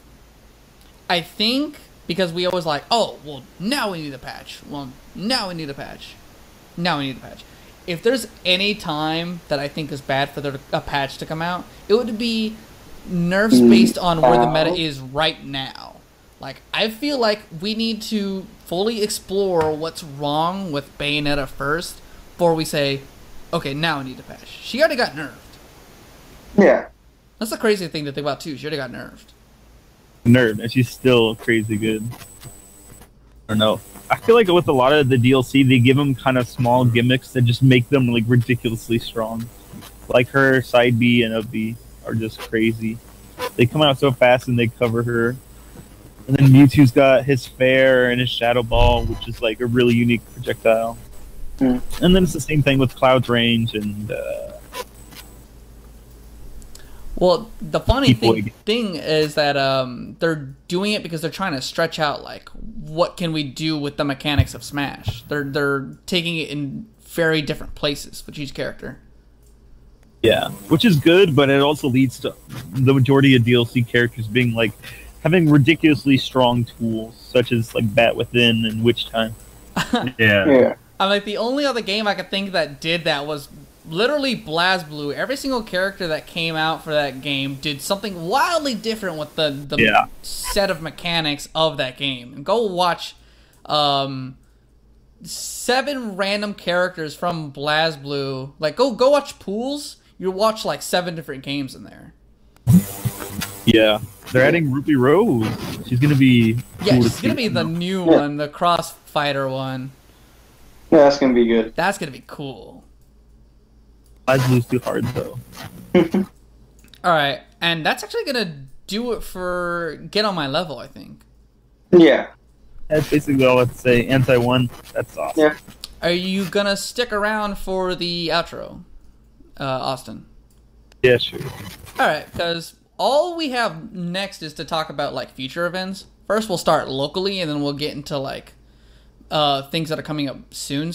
I think because we always like, oh, well, now we need a patch. Well, now we need a patch. Now we need a patch. If there's any time that I think is bad for a patch to come out, it would be nerfs based on where the meta is right now. Like, I feel like we need to fully explore what's wrong with Bayonetta first before we say, okay, now we need a patch. She already got nerfed. Yeah. That's the crazy thing to think about, too. She already got nerfed. Nerd, and she's still crazy good. I don't know. I feel like with a lot of the DLC, they give them kind of small gimmicks that just make them like ridiculously strong. Like her side B and up B are just crazy. They come out so fast and they cover her. And then Mewtwo's got his Fair and his Shadow Ball, which is like a really unique projectile. And then it's the same thing with Cloud's range and. Well, the funny thing is that they're doing it because they're trying to stretch out, like, what can we do with the mechanics of Smash? They're taking it in very different places with each character. Yeah, which is good, but it also leads to the majority of DLC characters being, like, having ridiculously strong tools, such as, like, Bat Within and Witch Time. Yeah. I'm like, the only other game I could think that did that was literally BlazBlue. Every single character that came out for that game did something wildly different with the set of mechanics of that game. And go watch 7 random characters from BlazBlue. Like, go watch pools. You watch like 7 different games in there. Yeah, they're adding Ruby Rose. She's gonna be. Yeah, she's gonna be the new one, the Crossfighter one. Yeah, that's gonna be good. That's gonna be cool. BlazBlue's too hard though. All right, and that's actually gonna do it for Get on My Level, I think. Yeah. That's basically all I have to say. Anti-1, that's awesome. Yeah. Are you gonna stick around for the outro, Austin? Yeah, sure. All right, because all we have next is to talk about like future events. First, we'll start locally, and then we'll get into like things that are coming up soon.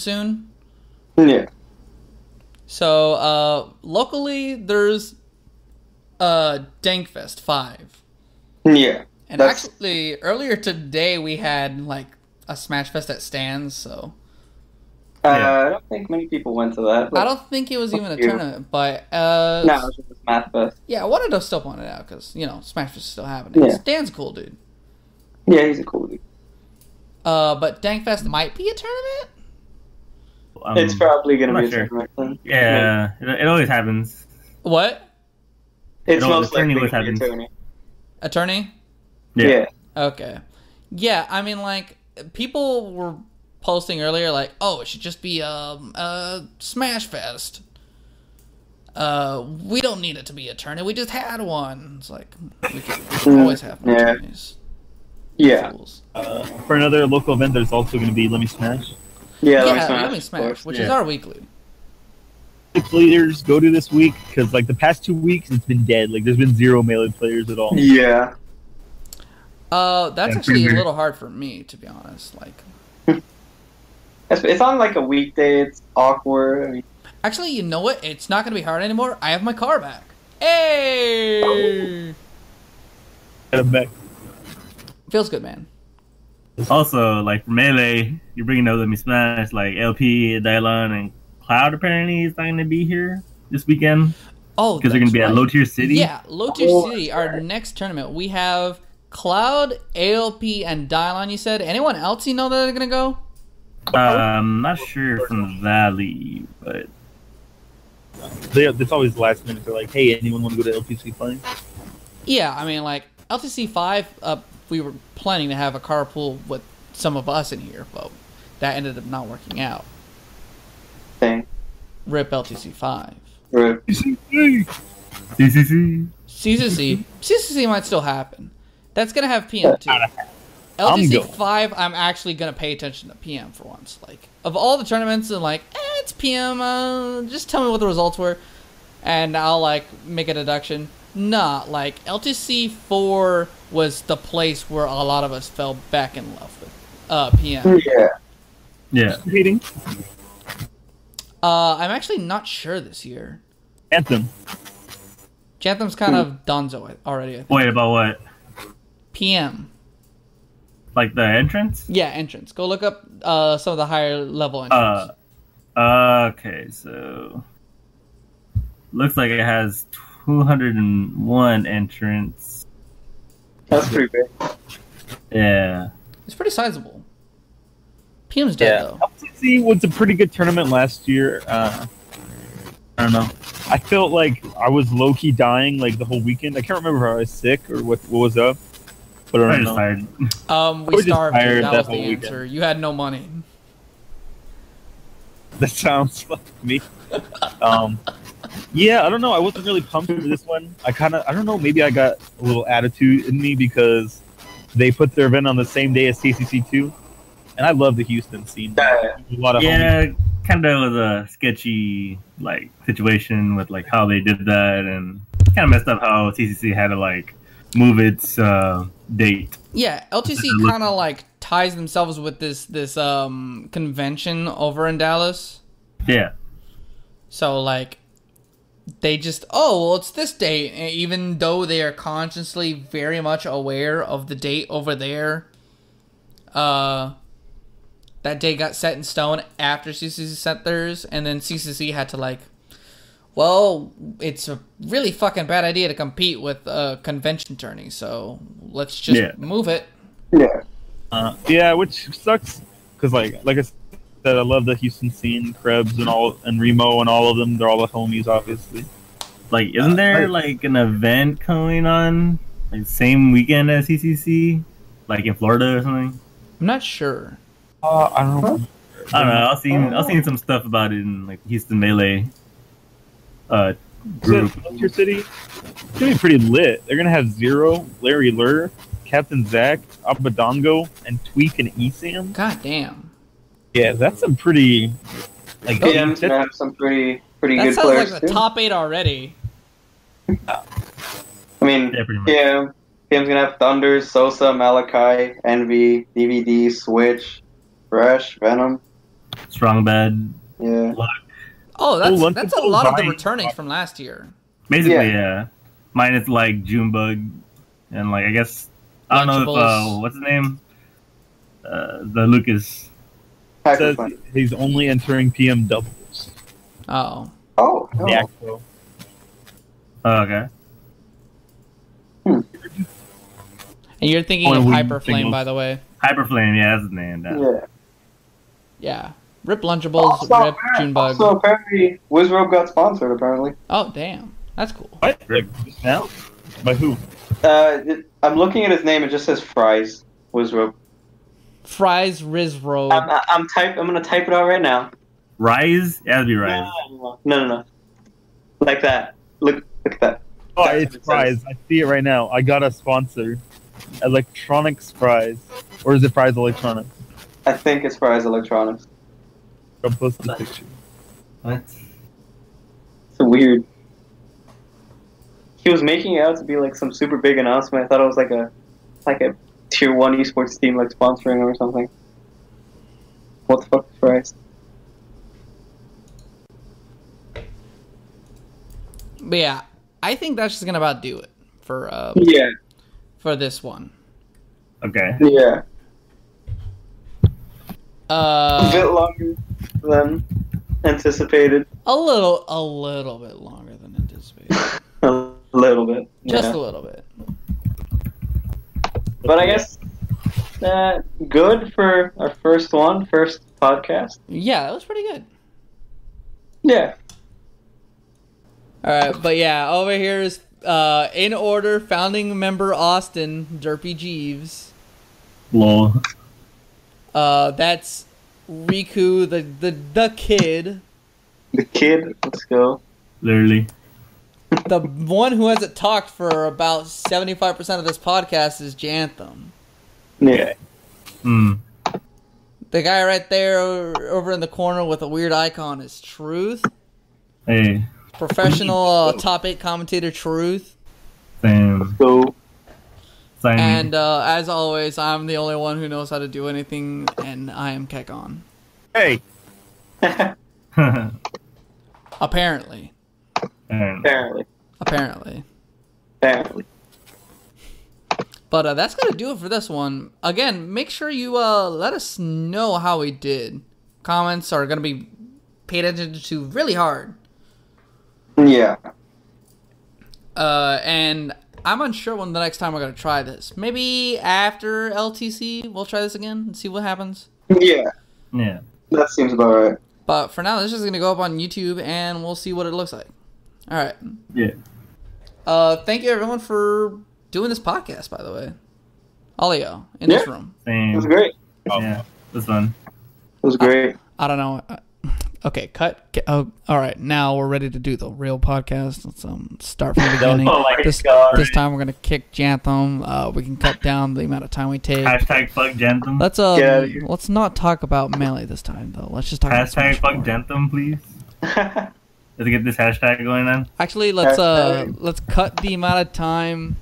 Yeah. So locally, there's Dankfest 5. Yeah. And actually, earlier today we had like a Smashfest at Stan's. So I don't think many people went to that. I don't think it was even a tournament, but no, it was just a Smash Fest. Yeah, I wanted to still point it out because Smashfest is still happening. Yeah. Stan's a cool dude. Yeah, he's a cool dude. But Dankfest might be a tournament. It's probably gonna be a sure. tournament then. Yeah, it always happens. What? It's It always- most likely always gonna be a happens. tourney. Attorney? Yeah. Okay. Yeah, I mean, like, people were posting earlier, like, oh, it should just be a Smash Fest. We don't need it to be a tourney. We just had one. It's like, we can always have more Yeah. tourneys. Yeah. Fools. For another local event, there's also going to be Let Me Smash. Yeah, Yeah, Let Let Me of Smash, course. which is Yeah. our weekly. Players go to this week because like the past 2 weeks it's been dead. Like there's been 0 Melee players at all. Yeah. That's actually a little hard for me, to be honest. Like, It's on like a weekday. It's awkward. I mean, actually, you know what? It's not going to be hard anymore. I have my car back. Hey! Get 'em back. Feels good, man. Also, like for Melee, you're bringing up Let Me Smash, like LP, Dylon, and Cloud apparently is not going to be here this weekend Oh, because they're going to be at Low Tier City. Yeah, Low Tier City, our next tournament. We have Cloud, ALP, and Dylon, you said. Anyone else you know that are going to go? I'm not sure from the Valley, but It's always the last minute. They're like, hey, anyone want to go to LPC playing? Yeah, I mean, like, LTC 5, we were planning to have a carpool with some of us in here, but that ended up not working out. thing. RIP LTC 5. Right. CCC. CCC might still happen. That's going to have PM too. LTC 5, I'm actually going to pay attention to PM for once. Like, of all the tournaments, and like, it's PM, just tell me what the results were, and I'll, like, make a deduction. Nah, like, LTC 4 was the place where a lot of us fell back in love with PM. Yeah. Yeah. Hating I'm actually not sure this year. Anthem. Janthem's kind of donezo already, I think. Wait, about what? PM. Like the entrance? Yeah, entrance. Go look up some of the higher level entrance. Okay, so looks like it has 201 entrants. That's pretty big. Yeah. It's pretty sizable. PM's dead, though. LPC was a pretty good tournament last year. I don't know. I felt like I was low-key dying like the whole weekend. I can't remember if I was sick or what was up. But I I'm don't just know. tired. We just starved you. tired That that was the whole weekend. answer. You had no money. That sounds like me. Yeah, I don't know. I wasn't really pumped for this one. I don't know, maybe I got a little attitude in me because they put their event on the same day as TCC2. And I love the Houston scene. Yeah. A lot of Yeah, kind of was a sketchy like situation with like how they did that, and kind of messed up how TCC had to like move its date. Yeah, LTC kind of like ties themselves with this convention over in Dallas. Yeah. So like they just well it's this date, even though they are consciously very much aware of the date over there. That day got set in stone after CCC set theirs, and then CCC had to like, well, it's a really fucking bad idea to compete with a convention tourney, so let's just move it. Yeah. Yeah, which sucks because like I said, That I love the Houston scene, Krebs and Remo and all of them. They're all the homies, obviously. Like, isn't there like an event going on like same weekend as CCC, like in Florida or something? I'm not sure. I don't know. I don't know. I've seen some stuff about it in like Houston Melee group. Your city, it's gonna be pretty lit. They're gonna have Zero, Larry Lur, Captain Zach, Abadongo, and Tweak and Esam. God damn. Yeah, that's some pretty. Like, PM's gonna have some pretty That good sounds players like the too. top 8 already. I mean, Yeah, pretty much. PM's gonna have Thunders, Sosa, Malachi, Envy, DVD, Switch, Fresh, Venom. Strong Bad. Yeah. Oh, Lunchables that's a lot of the buying- returnings from last year. Basically, Yeah. yeah. Minus like Junebug and like I guess I don't know if Lunchables. what's his name? The Lucas. Says Hacker he's only entering PM doubles. Oh. Oh, no. The Acro. Oh, okay. And you're thinking Oh, of we- Hyperflame, singles. by the way. Hyperflame, yeah, that's his name. Yeah. Yeah. Rip Lunchables, Also, Rip Junebug. also, apparently, Wizrobe got sponsored, apparently. Oh, damn. That's cool. What? Like, just now? By who? I'm looking at his name, it just says Fries. Wizrobe. Fries Rizro. I'm gonna type it out right now. Rise? Yeah, that'd be Rise. No. Like that. Look at that. Oh, That's it's what it Fries. I see it right now. I got a sponsor. Electronics Fries. Or is it Fries Electronics? I think it's Fries Electronics. I'll post the picture. What? So weird. He was making it out to be like some super big announcement. I thought it was like a tier 1 esports team like sponsoring him or something. What the fuck is Fries? But yeah, I think that's just gonna about do it for Yeah. for this one. Okay. Yeah. A bit longer than anticipated. A little bit longer than anticipated. A little bit. Just yeah. a little bit. But I guess good for our first podcast. Yeah, that was pretty good. Yeah. Alright, but yeah, over here is in order, founding member Austin, Derpy Jeeves. Lol. That's Riku, the kid. The kid, let's go. Literally. The one who hasn't talked for about 75% of this podcast is Jantham. Yeah. Hmm. The guy right there over in the corner with a weird icon is Truth. Hey. Professional top 8 commentator Truth. Same. So Sign me. And as always, I'm the only one who knows how to do anything, and I am Kekon. Hey! Apparently. apparently. But that's going to do it for this one. Again, make sure you let us know how we did. Comments are going to be paid attention to really hard. Yeah. And I'm unsure when the next time we're going to try this. Maybe after LTC, we'll try this again and see what happens. Yeah. Yeah. That seems about right. But for now, this is going to go up on YouTube, and we'll see what it looks like. All right. Yeah. Thank you, everyone, for doing this podcast, by the way. All of y'all in this room. It Same. was great. Yeah. This one. It was great. I don't know. Okay, cut. Oh, all right. Now we're ready to do the real podcast. Let's start from the beginning. Oh my this God. this time we're gonna kick Jantham. We can cut down the amount of time we take. Hashtag fuck Gentham. Let's Get outta here. let's not talk about Melee this time though. Let's just talk about Hashtag Smash fuck more. Gentham, please. Let's get this hashtag going on. Actually, let's cut the amount of time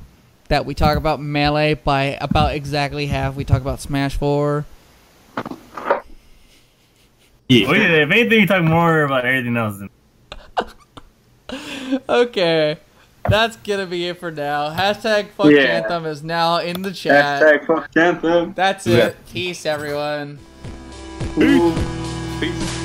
that we talk about Melee by about exactly half. We talk about Smash 4. Yeah. Well, yeah, if anything, you talk more about everything else. Okay, that's gonna be it for now. Hashtag fuck Yeah. Jantham is now in the chat. Hashtag fuck Anthem. That's it. Peace, everyone. Peace.